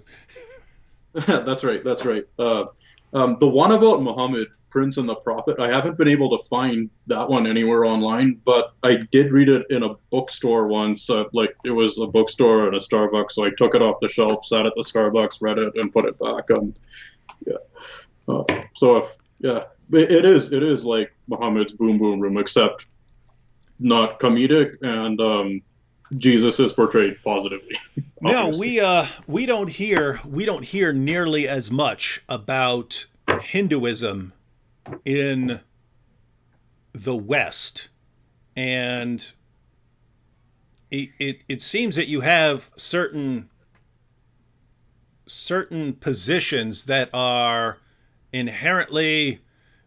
Speaker 2: That's right. The one about Muhammad, Prince and the Prophet, I haven't been able to find that one anywhere online, but I did read it in a bookstore once. Like, it was a bookstore and a Starbucks, so I took it off the shelf, sat at the Starbucks, read it, and put it back. It is like Muhammad's Boom Boom Room, except not comedic, and Jesus is portrayed positively.
Speaker 1: No, we don't hear nearly as much about Hinduism in the West, and it seems that you have certain positions that are inherently,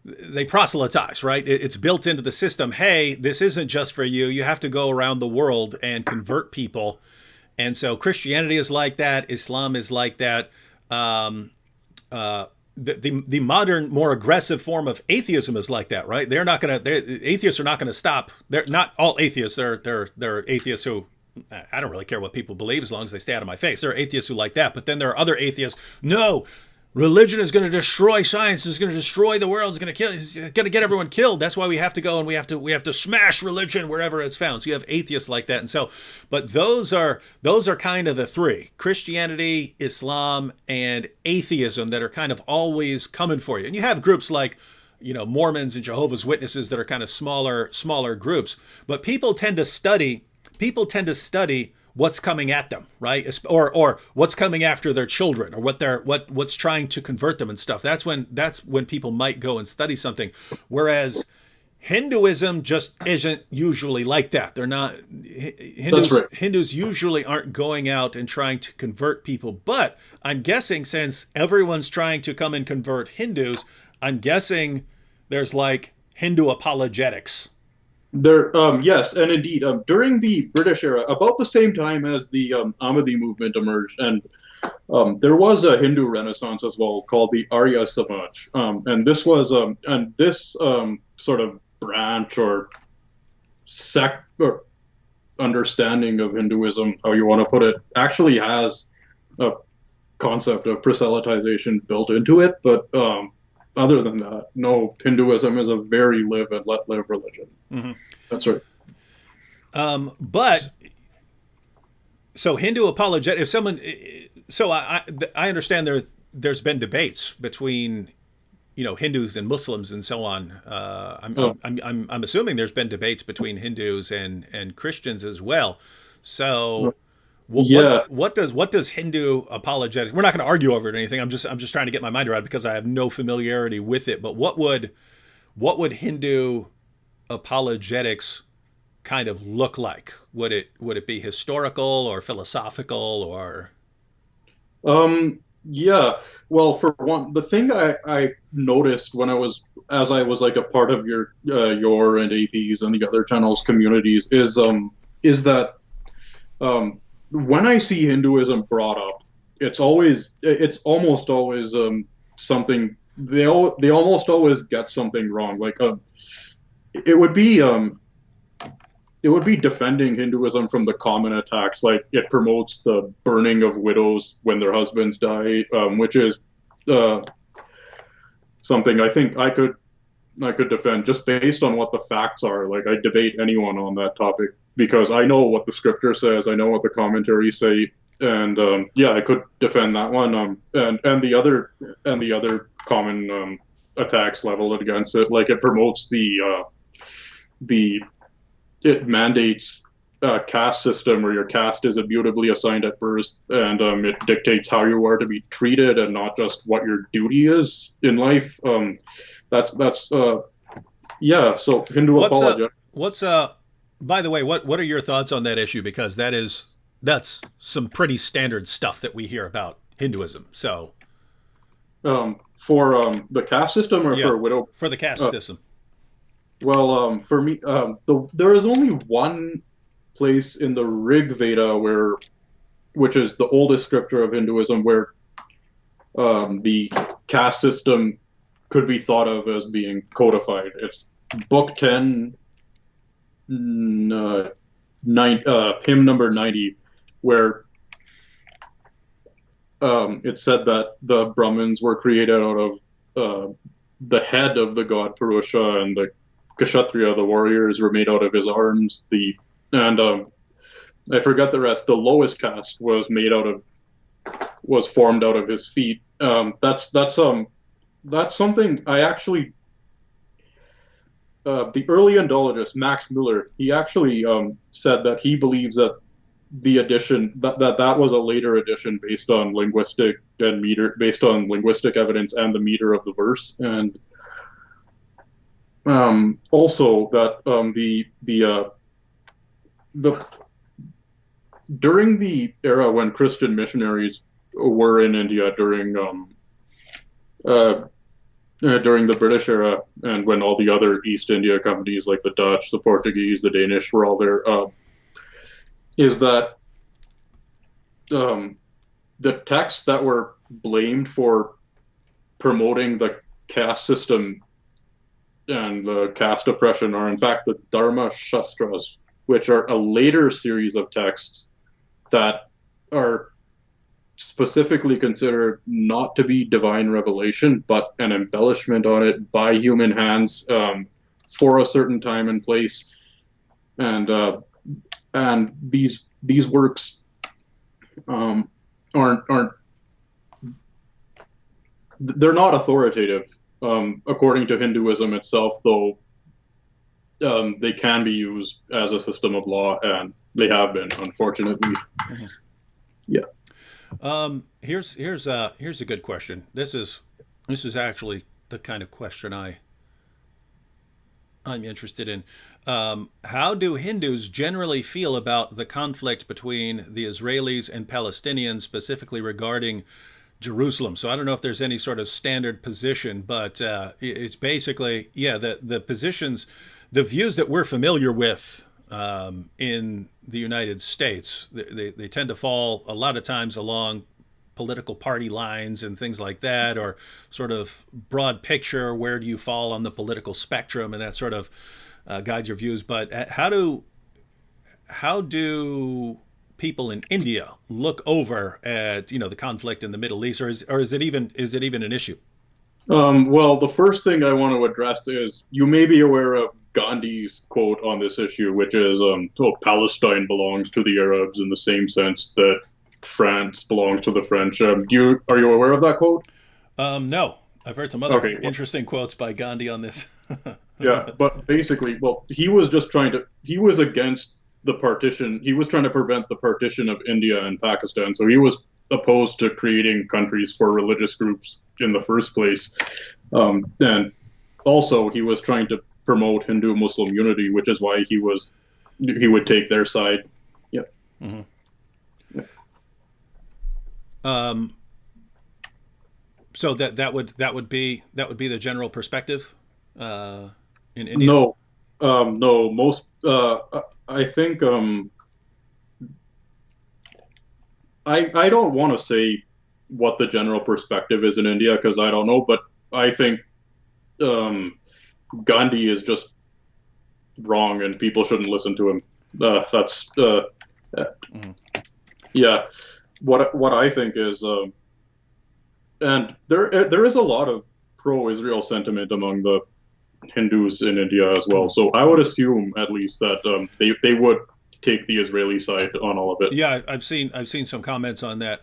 Speaker 1: they proselytize, right? It's built into the system. Hey, this isn't just for you. You have to go around the world and convert people. And so Christianity is like that. Islam is like that. The modern, more aggressive form of atheism is like that, right? Atheists are not going to stop. They're not all atheists. They're atheists who, I don't really care what people believe as long as they stay out of my face. There are atheists who like that. But then there are other atheists. No, religion is going to destroy science. It's going to destroy the world. It's going to kill. It's going to get everyone killed. That's why we have to go and we have to smash religion wherever it's found. So you have atheists like that, and so, but those are kind of the three: Christianity, Islam, and atheism that are kind of always coming for you. And you have groups like, Mormons and Jehovah's Witnesses that are kind of smaller groups. But people tend to study what's coming at them, right? Or what's coming after their children, or what's trying to convert them and stuff. That's when people might go and study something. Whereas Hinduism just isn't usually like that. They're not Hindus. Right. Hindus usually aren't going out and trying to convert people. But I'm guessing, since everyone's trying to come and convert Hindus, I'm guessing there's like Hindu apologetics.
Speaker 2: Yes, and indeed, during the British era, about the same time as the Ahmadi movement emerged, and there was a Hindu renaissance as well called the Arya Samaj, and this was sort of branch or sect or understanding of Hinduism, how you want to put it, actually has a concept of proselytization built into it. But other than that, no, Hinduism is a very live and let live religion.
Speaker 1: Hmm.
Speaker 2: That's right.
Speaker 1: But so Hindu apologetic. If someone, so I understand there's been debates between Hindus and Muslims and so on.
Speaker 2: Uh,
Speaker 1: I'm assuming there's been debates between Hindus and Christians as well. So
Speaker 2: yeah.
Speaker 1: what does Hindu apologetics? We're not going to argue over it or anything. I'm just trying to get my mind around it because I have no familiarity with it. But what would Hindu apologetics kind of look like? Would it be historical or philosophical or?
Speaker 2: Yeah. Well, for one, the thing I noticed when as I was like a part of your and AP's and the other channels communities is that when I see Hinduism brought up, it's almost always something they almost always get something wrong. Like it would be um it would be defending Hinduism from the common attacks. Like it promotes the burning of widows when their husbands die, which is uh, something I think I could defend just based on what the facts are. Like I debate anyone on that topic because I know what the scripture says, I know what the commentaries say, and yeah, I could defend that one. And the other common attacks leveled against it, like it promotes the it mandates a caste system where your caste is immutably assigned at birth, and it dictates how you are to be treated and not just what your duty is in life. That's yeah. So Hindu
Speaker 1: What's
Speaker 2: apology.
Speaker 1: what's by the way, what are your thoughts on that issue? Because that's some pretty standard stuff that we hear about Hinduism. So
Speaker 2: For the caste system or
Speaker 1: yeah,
Speaker 2: for widow.
Speaker 1: for the caste
Speaker 2: Uh,
Speaker 1: system.
Speaker 2: well, for me, there is only one place in the Rig Veda which is the oldest scripture of Hinduism, where the caste system could be thought of as being codified. It's Book 10, hymn number 90, where it said that the Brahmins were created out of the head of the god Purusha, and the Kshatriya, the warriors, were made out of his arms. And I forget the rest. The lowest caste was formed out of his feet. That's something I actually the early Indologist Max Muller, he actually said that he believes that the addition that was a later addition based on linguistic evidence and the meter of the verse, and also that the during the era when Christian missionaries were in India uh, during the British era, and when all the other East India companies like the Dutch, the Portuguese, the Danish were all there, is that um, the texts that were blamed for promoting the caste system and the caste oppression are in fact the Dharma Shastras, which are a later series of texts that are specifically considered not to be divine revelation, but an embellishment on it by human hands for a certain time and place. And these works aren't they're not authoritative according to Hinduism itself, though they can be used as a system of law, and they have been, unfortunately.
Speaker 1: Mhm.
Speaker 2: Yeah.
Speaker 1: Here's a good question. This is actually the kind of question I'm interested in. How do Hindus generally feel about the conflict between the Israelis and Palestinians, specifically regarding Jerusalem? So I don't know if there's any sort of standard position, but it's basically, yeah, the positions, the views that we're familiar with in the United States. They tend to fall a lot of times along political party lines and things like that, or sort of broad picture, where do you fall on the political spectrum, and that sort of guides your views. But how do people in India look over at the conflict in the Middle East, or is it even an issue?
Speaker 2: Well, the first thing I want to address is you may be aware of Gandhi's quote on this issue, which is, "Oh, Palestine belongs to the Arabs in the same sense that France belongs to the French." Are you aware of that quote?
Speaker 1: No, I've heard some other
Speaker 2: Okay,
Speaker 1: interesting quotes by Gandhi on this.
Speaker 2: yeah, but basically, well, he was against the partition. He was trying to prevent the partition of India and Pakistan. So he was opposed to creating countries for religious groups in the first place. And also, he was trying to promote Hindu-Muslim unity, which is why he would take their side. Yeah.
Speaker 1: Hmm. Um, so that would be the general perspective in India.
Speaker 2: No, no, most I think I don't want to say what the general perspective is in India because I don't know, but I think um, Gandhi is just wrong and people shouldn't listen to him. That's
Speaker 1: Mhm.
Speaker 2: yeah. What I think is, and there is a lot of pro-Israel sentiment among the Hindus in India as well. So I would assume at least that they would take the Israeli side on all of it.
Speaker 1: Yeah, I've seen some comments on that.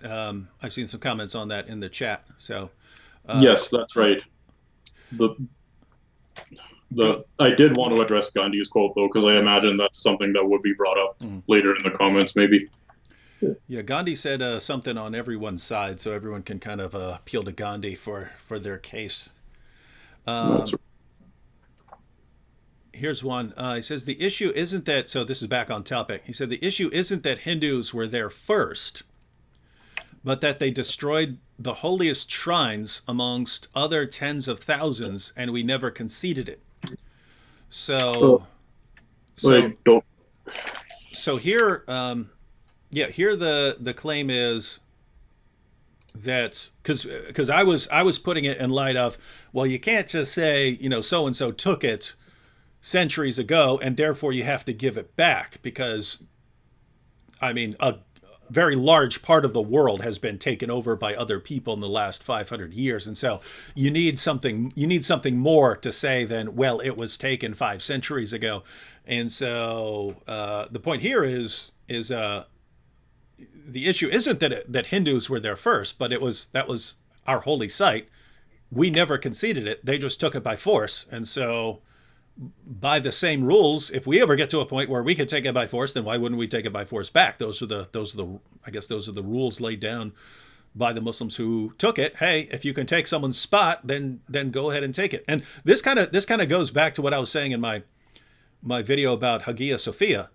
Speaker 1: I've seen some comments on that in the chat. So uh,
Speaker 2: Yes, that's right. The
Speaker 1: go.
Speaker 2: I did want to address Gandhi's quote though, because I imagine that's something that would be brought up
Speaker 1: Mhm.
Speaker 2: later in the comments, maybe.
Speaker 1: Yeah, Gandhi said something on everyone's side, so everyone can kind of appeal to Gandhi for their case.
Speaker 2: That's
Speaker 1: Um, Here's one. He says the issue isn't that. So this is back on topic. He said the issue isn't that Hindus were there first, but that they destroyed the holiest shrines amongst other tens of thousands, and we never conceded it.
Speaker 2: uh,
Speaker 1: So, so,
Speaker 2: I don't.
Speaker 1: so here, yeah, here the claim is that because I was putting it in light of, well, you can't just say so and so took it centuries ago and therefore you have to give it back because I mean, a very large part of the world has been taken over by other people in the last 500 years, and so you need something more to say than, well, it was taken 5 centuries ago. And so the point here is the issue isn't that Hindus were there first, but that was our holy site. We never conceded it; they just took it by force. And so by the same rules, if we ever get to a point where we could take it by force, then why wouldn't we take it by force back? Those are the I guess those are the rules laid down by the Muslims who took it. Hey, if you can take someone's spot, then go ahead and take it. And this kind of goes back to what I was saying in my video about Hagia Sophia.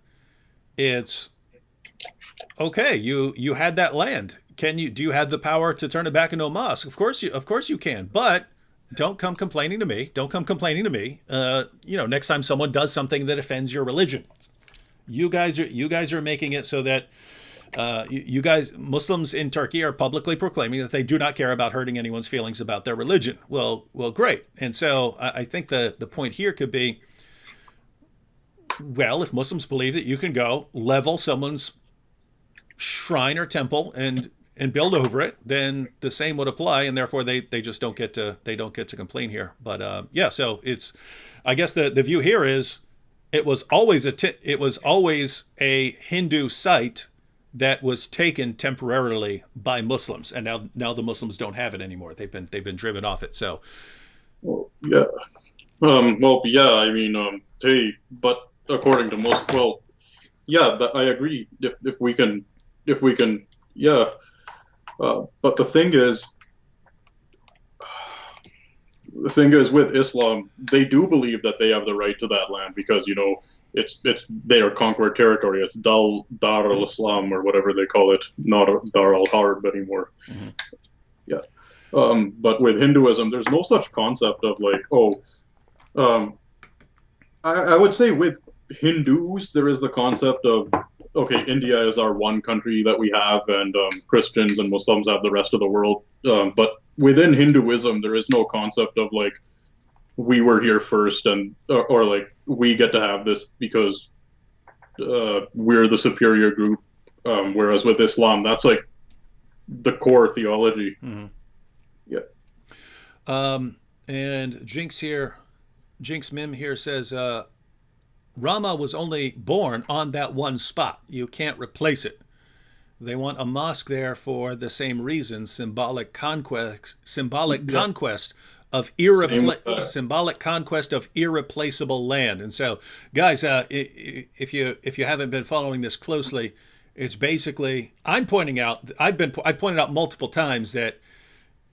Speaker 1: It's okay. You had that land. Do you have the power to turn it back into a mosque? Of course you can. But don't come complaining to me. Don't come complaining to me. Next time someone does something that offends your religion, you guys are making it so that you guys Muslims in Turkey are publicly proclaiming that they do not care about hurting anyone's feelings about their religion. Well, great. And so I think the point here could be, well, if Muslims believe that you can go level someone's shrine or temple and build over it, then the same would apply, and therefore they just don't get to complain here. But yeah, so it's I guess the view here is it was always a Hindu site that was taken temporarily by Muslims, and now the Muslims don't have it anymore. They've been driven off it. So
Speaker 2: Well, yeah. Well, yeah. I mean, hey, but according to most, well, yeah, but I agree. If we can, yeah. But the thing is with Islam, they do believe that they have the right to that land because it's their conquered territory. It's Dar al Islam or whatever they call it, not Dar al Harb anymore.
Speaker 1: mhm.
Speaker 2: Yeah. But with Hinduism, there's no such concept of like, oh, um, I would say with Hindus, there is the concept of, okay, India is our one country that we have, and Christians and Muslims have the rest of the world. But within Hinduism, there is no concept of like we were here first, and or like we get to have this because we're the superior group. Whereas with Islam, that's like the core theology.
Speaker 1: Mm-hmm.
Speaker 2: Yeah.
Speaker 1: And Jinx Mim here says, Rama was only born on that one spot. You can't replace it. They want a mosque there for the same reason,
Speaker 2: Yeah.
Speaker 1: symbolic conquest of irreplaceable land. And so, guys, if you haven't been following this closely, it's basically I pointed out multiple times that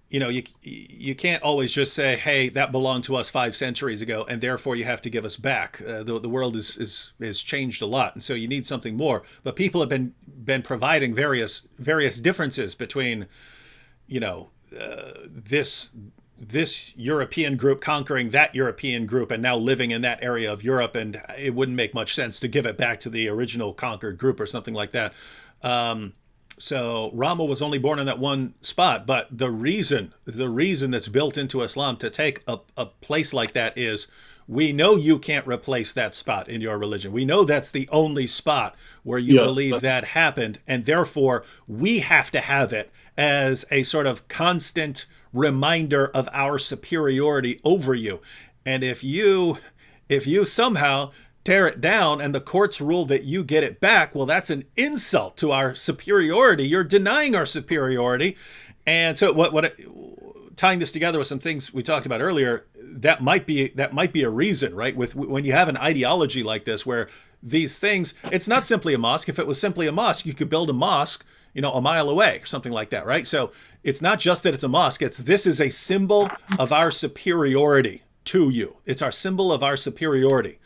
Speaker 1: you can't always just say, hey, that belonged to us 5 centuries ago, and therefore you have to give us back. The world is changed a lot, and so you need something more. But people have been providing various differences between, this European group conquering that European group and now living in that area of Europe, and it wouldn't make much sense to give it back to the original conquered group or something like that. So Rama was only born in that one spot, but the reason that's built into Islam to take a place like that is we know you can't replace that spot in your religion. We know that's the only spot where you believe that happened, and therefore we have to have it as a sort of constant reminder of our superiority over you. And if you somehow tear it down and the courts rule that you get it back, well, that's an insult to our superiority. You're denying our superiority. And so tying this together with some things we talked about earlier, that might be a reason, right? With when you have an ideology like this where these things, it's not simply a mosque. If it was simply a mosque, you could build a mosque, a mile away or something like that, right? So it's not just that it's a mosque, this is a symbol of our superiority to you. It's our symbol of our superiority.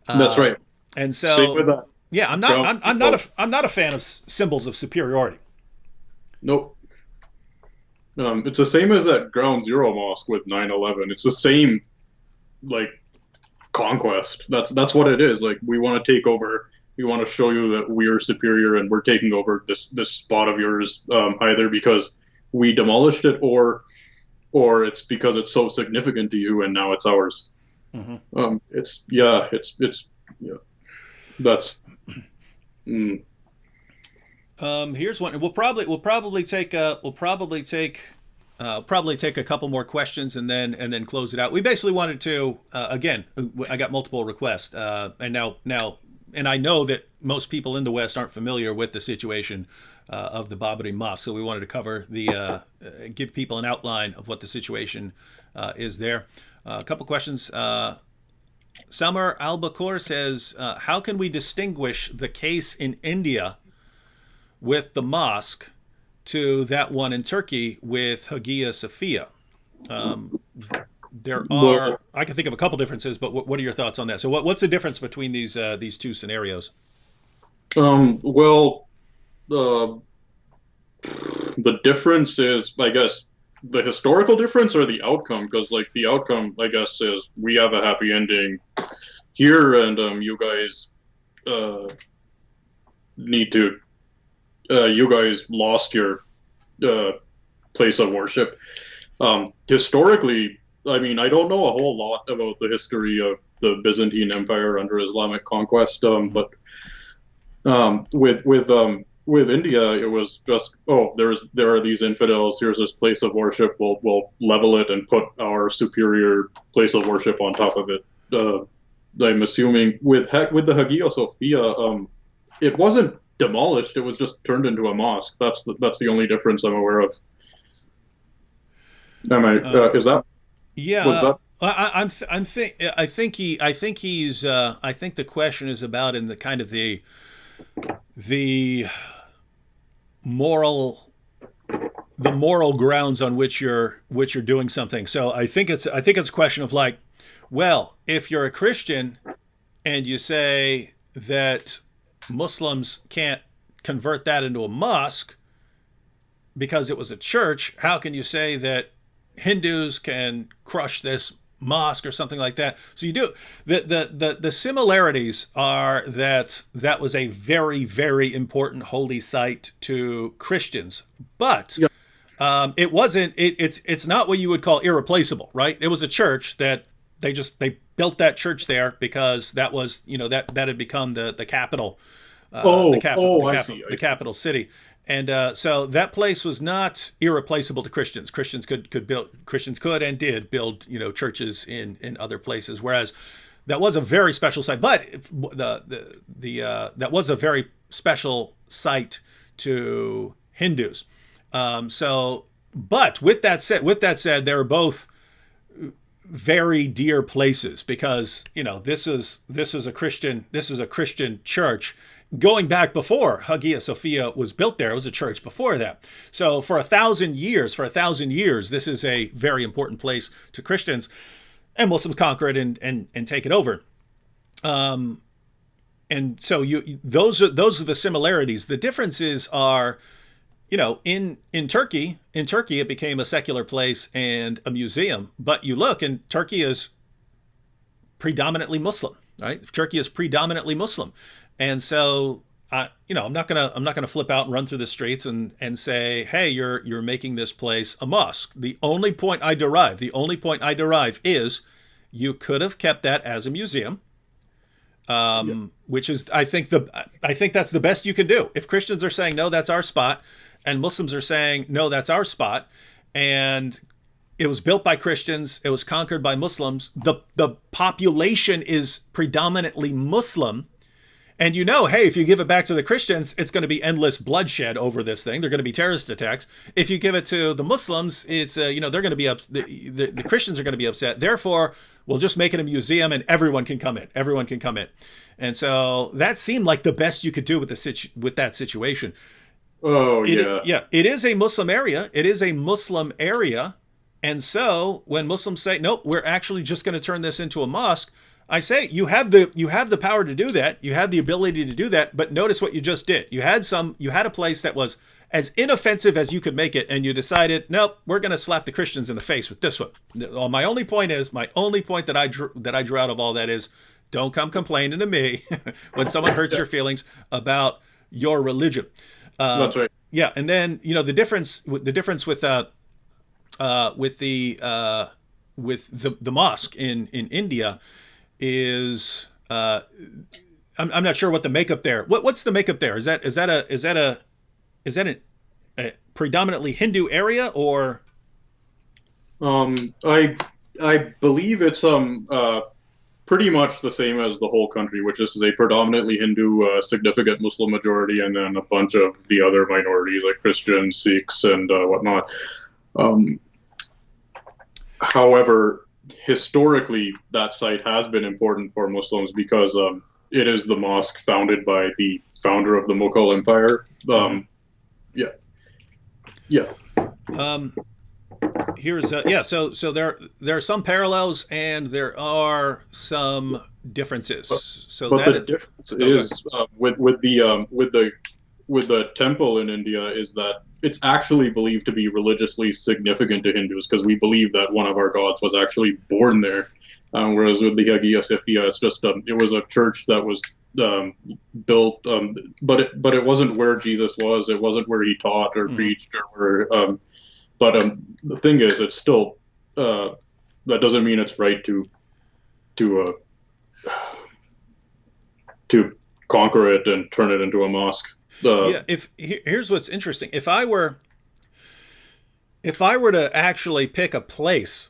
Speaker 2: That's right.
Speaker 1: And
Speaker 2: Same with
Speaker 1: so,
Speaker 2: that.
Speaker 1: yeah, I'm not a fan of symbols of superiority.
Speaker 2: Nope. It's the same as that Ground Zero mosque with 9/11. It's the same, like, conquest. That's what it is. Like, we want to take over. We want to show you that we're superior and we're taking over this spot of yours, either because we demolished it or it's because it's so significant to you and now it's ours.
Speaker 1: Mm-hmm.
Speaker 2: It's yeah. That's. Mm.
Speaker 1: Here's one. We'll probably take a couple more questions and then close it out. We basically wanted to again. I got multiple requests, and now and I know that most people in the West aren't familiar with the situation of the Babri Mosque, so we wanted to cover give people an outline of what the situation is there. A couple questions. Samar Al-Bakor says, how can we distinguish the case in India with the mosque to that one in Turkey with Hagia Sophia? I can think of a couple differences, but what are your thoughts on that? So what's the difference between these two scenarios?
Speaker 2: Well, the difference is, I guess, the historical difference or the outcome, because like the outcome, I guess, is we have a happy ending here, and you guys need to you guys lost your place of worship. Historically, I mean, I don't know a whole lot about the history of the Byzantine Empire under Islamic conquest, but with India, it was just, there are these infidels. Here's this place of worship. We'll level it and put our superior place of worship on top of it. I'm assuming with the Hagia Sophia, it wasn't demolished. It was just turned into a mosque. That's the only difference I'm aware of. Is that?
Speaker 1: Yeah.
Speaker 2: Was that?
Speaker 1: I think the question is about in the kind of the moral grounds on which you're doing something. So I think it's a question of like, well, if you're a Christian and you say that Muslims can't convert that into a mosque because it was a church, how can you say that Hindus can crush this mosque or something like that? So you do the similarities are that was a very, very important holy site to Christians, but it wasn't. It's not what you would call irreplaceable, right? It was a church that they built that church there because that was, that had become the capital,
Speaker 2: Oh, oh, I
Speaker 1: the
Speaker 2: see.
Speaker 1: capital city. And so that place was not irreplaceable to Christians. Christians could and did build, churches in other places. Whereas that was a very special site, but that was a very special site to Hindus. But with that said, they were both very dear places because this is a Christian church going back before Hagia Sophia was built. There it was a church before that. So for a thousand years, this is a very important place to Christians, and Muslims conquer it and take it over. And so those are the similarities. The differences are, in Turkey it became a secular place and a museum. But you look, and Turkey is predominantly Muslim, right? Turkey is predominantly Muslim, and so I'm not gonna flip out and run through the streets and say, hey, you're making this place a mosque. The only point I derive is you could have kept that as a museum,
Speaker 2: Yeah.
Speaker 1: which is I think that's the best you can do. If Christians are saying no, that's our spot, and Muslims are saying no, that's our spot, and it was built by Christians, it was conquered by Muslims. The population is predominantly Muslim, and hey, if you give it back to the Christians, it's going to be endless bloodshed over this thing. They're going to be terrorist attacks. If you give it to the Muslims, it's they're going to be up. The Christians are going to be upset. Therefore, we'll just make it a museum, and everyone can come in. Everyone can come in, and so that seemed like the best you could do with that situation.
Speaker 2: Oh, yeah.
Speaker 1: Yeah, it is a Muslim area. It is a Muslim area, and so when Muslims say, nope, we're actually just going to turn this into a mosque, I say you have the power to do that. You have the ability to do that. But notice what you just did. You had a place that was as inoffensive as you could make it, and you decided, nope, we're going to slap the Christians in the face with this one. My only point that I drew out of all that is, don't come complaining to me when someone hurts
Speaker 2: Yeah,
Speaker 1: your feelings about your religion.
Speaker 2: that's right.
Speaker 1: Yeah, and then the difference with the mosque in India is, I'm not sure what the makeup there. What's the makeup there? Is that a predominantly Hindu area, or
Speaker 2: I believe it's pretty much the same as the whole country, which is a predominantly Hindu, significant Muslim majority, and then a bunch of the other minorities like Christians, Sikhs, and whatnot. Um, However, historically, that site has been important for Muslims because it is the mosque founded by the founder of the Mughal Empire. Yeah, yeah,
Speaker 1: um, here's yeah. So there are some parallels and there are some
Speaker 2: but
Speaker 1: differences. So
Speaker 2: but the
Speaker 1: that
Speaker 2: difference
Speaker 1: oh, good.
Speaker 2: is with the temple in India is that it's actually believed to be religiously significant to Hindus because we believe that one of our gods was actually born there. Whereas with the Hagia Sophia, it was a church that was um, built, but it wasn't where Jesus was. It wasn't where he taught or
Speaker 1: Mhm.
Speaker 2: preached or where. But the thing is, it's still that doesn't mean it's right to to conquer it and turn it into a mosque. Uh,
Speaker 1: Yeah. Here's what's interesting. If I were to actually pick a place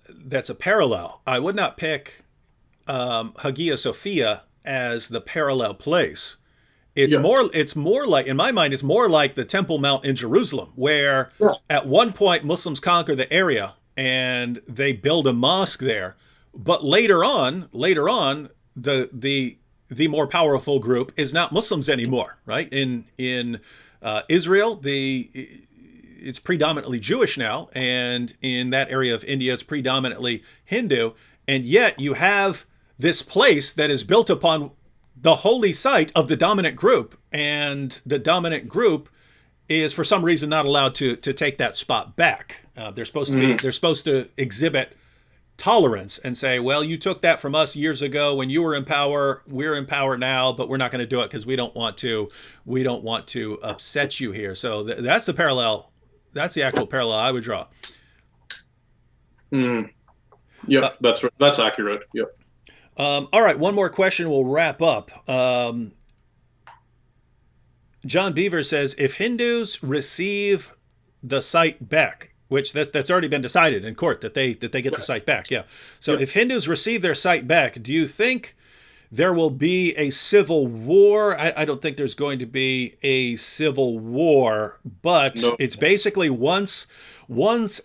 Speaker 1: that's a parallel, I would not pick Hagia Sophia as the parallel place.
Speaker 2: yeah,
Speaker 1: It's more like, in my mind, it's more like the Temple Mount in Jerusalem, where
Speaker 2: yeah.
Speaker 1: at one point Muslims conquer the area and they build a mosque there, but later on, the more powerful group is not Muslims anymore, right? In Israel, it's predominantly Jewish now, and in that area of India, it's predominantly Hindu, and yet you have this place that is built upon the holy site of the dominant group, and the dominant group is for some reason not allowed to take that spot back.
Speaker 2: Mm,
Speaker 1: They're supposed to exhibit tolerance and say, well, you took that from us years ago when you were in power. We're in power now, but we're not going to do it because we don't want to upset you here. So that's the parallel. That's the actual parallel I would draw.
Speaker 2: mm. Yep, that's right. That's accurate. Yep.
Speaker 1: All right, one more question. We'll wrap up. John Beaver says, if Hindus receive the site back, which that's already been decided in court that they get the
Speaker 2: Yeah.
Speaker 1: site back, yeah. So
Speaker 2: Yep.
Speaker 1: if Hindus receive their site back, do you think there will be a civil war? I don't think there's going to be a civil war, but
Speaker 2: No.
Speaker 1: it's basically once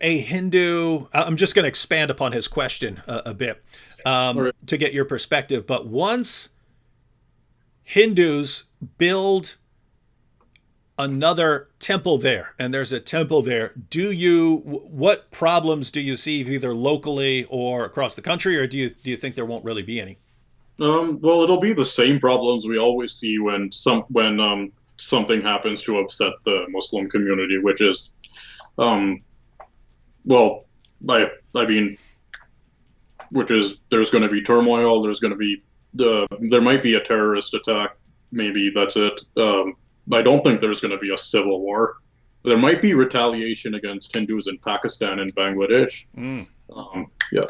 Speaker 1: a Hindu. I'm just going to expand upon his question a bit
Speaker 2: All right.
Speaker 1: to get your perspective. But once Hindus build another temple there and there's a temple there, what problems do you see either locally or across the country, or do you think there won't really be any?
Speaker 2: Well, it'll be the same problems we always see when something happens to upset the Muslim community, which is, um, well, I mean, which is there's going to be turmoil. There's going to be there might be a terrorist attack. Maybe that's it. I don't think there's going to be a civil war. There might be retaliation against Hindus in Pakistan and Bangladesh.
Speaker 1: Mm.
Speaker 2: Yeah.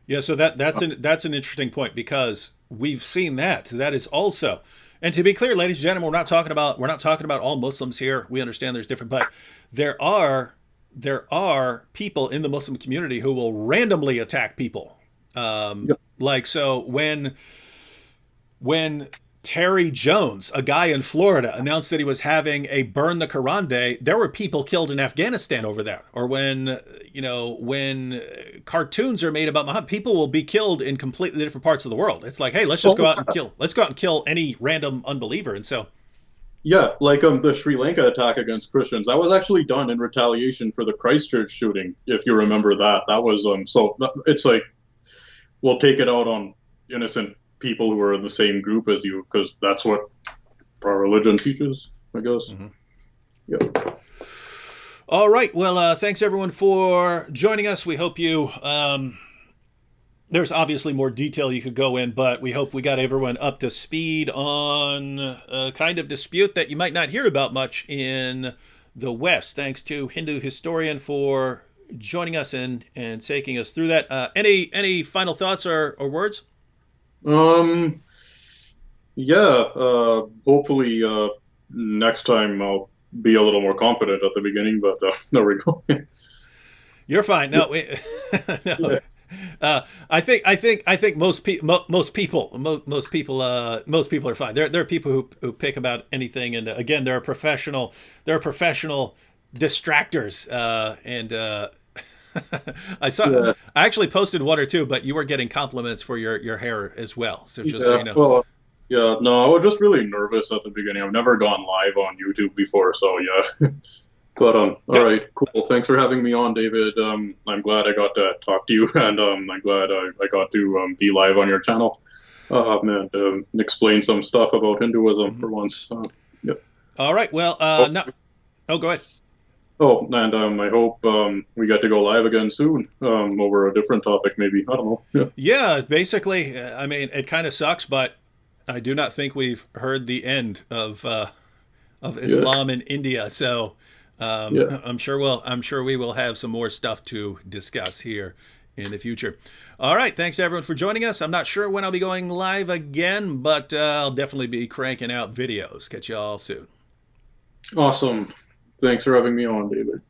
Speaker 1: Yeah, so that's an interesting point because we've seen that is also, and to be clear, ladies and gentlemen, we're not talking about all Muslims here. We understand there's different, but there are people in the Muslim community who will randomly attack people.
Speaker 2: Yep.
Speaker 1: Like so when Terry Jones, a guy in Florida, announced that he was having a burn the Quran day, there were people killed in Afghanistan over that. Or when cartoons are made about Muhammad, people will be killed in completely different parts of the world. It's like, hey, let's go out and kill any random unbeliever. And so,
Speaker 2: Yeah, like the Sri Lanka attack against Christians, that was actually done in retaliation for the Christchurch shooting, if you remember that. That was it's like we'll take it out on innocent people who are in the same group as you because that's what our religion teaches, I guess.
Speaker 1: mhm.
Speaker 2: Yeah.
Speaker 1: All right. Well, thanks everyone for joining us. We hope you. There's obviously more detail you could go in, but we hope we got everyone up to speed on a kind of dispute that you might not hear about much in the West. Thanks to Hindu historian for joining us and taking us through that. Any final thoughts or words?
Speaker 2: Um. Yeah. Hopefully, next time I'll be a little more confident at the beginning. But there we go.
Speaker 1: You're fine. No, no.
Speaker 2: Yeah.
Speaker 1: I think most people are fine. There are people who pick about anything, and again, there are professional distractors, and
Speaker 2: Yeah.
Speaker 1: I actually posted one or two, but you were getting compliments for your hair as well. So just so
Speaker 2: Yeah.
Speaker 1: you know.
Speaker 2: Well. Yeah. No, I was just really nervous at the beginning. I've never gone live on YouTube before, so yeah. But all
Speaker 1: Good.
Speaker 2: right, cool. Thanks for having me on, David. I'm glad I got to talk to you, and I'm glad I got to be live on your channel. And explain some stuff about Hinduism
Speaker 1: Mhm.
Speaker 2: for once. Yeah.
Speaker 1: All right. Well,
Speaker 2: Oh,
Speaker 1: no. Oh, go ahead.
Speaker 2: oh, and I hope we get to go live again soon over a different topic, maybe. I don't know. Yeah.
Speaker 1: Yeah. Basically, I mean, it kind of sucks, but I do not think we've heard the end of
Speaker 2: Yeah.
Speaker 1: Islam in India. So
Speaker 2: Yeah.
Speaker 1: I'm sure we will have some more stuff to discuss here in the future. All right, thanks everyone for joining us. I'm not sure when I'll be going live again, but I'll definitely be cranking out videos. Catch you all soon.
Speaker 2: Awesome. Thanks for having me on, David.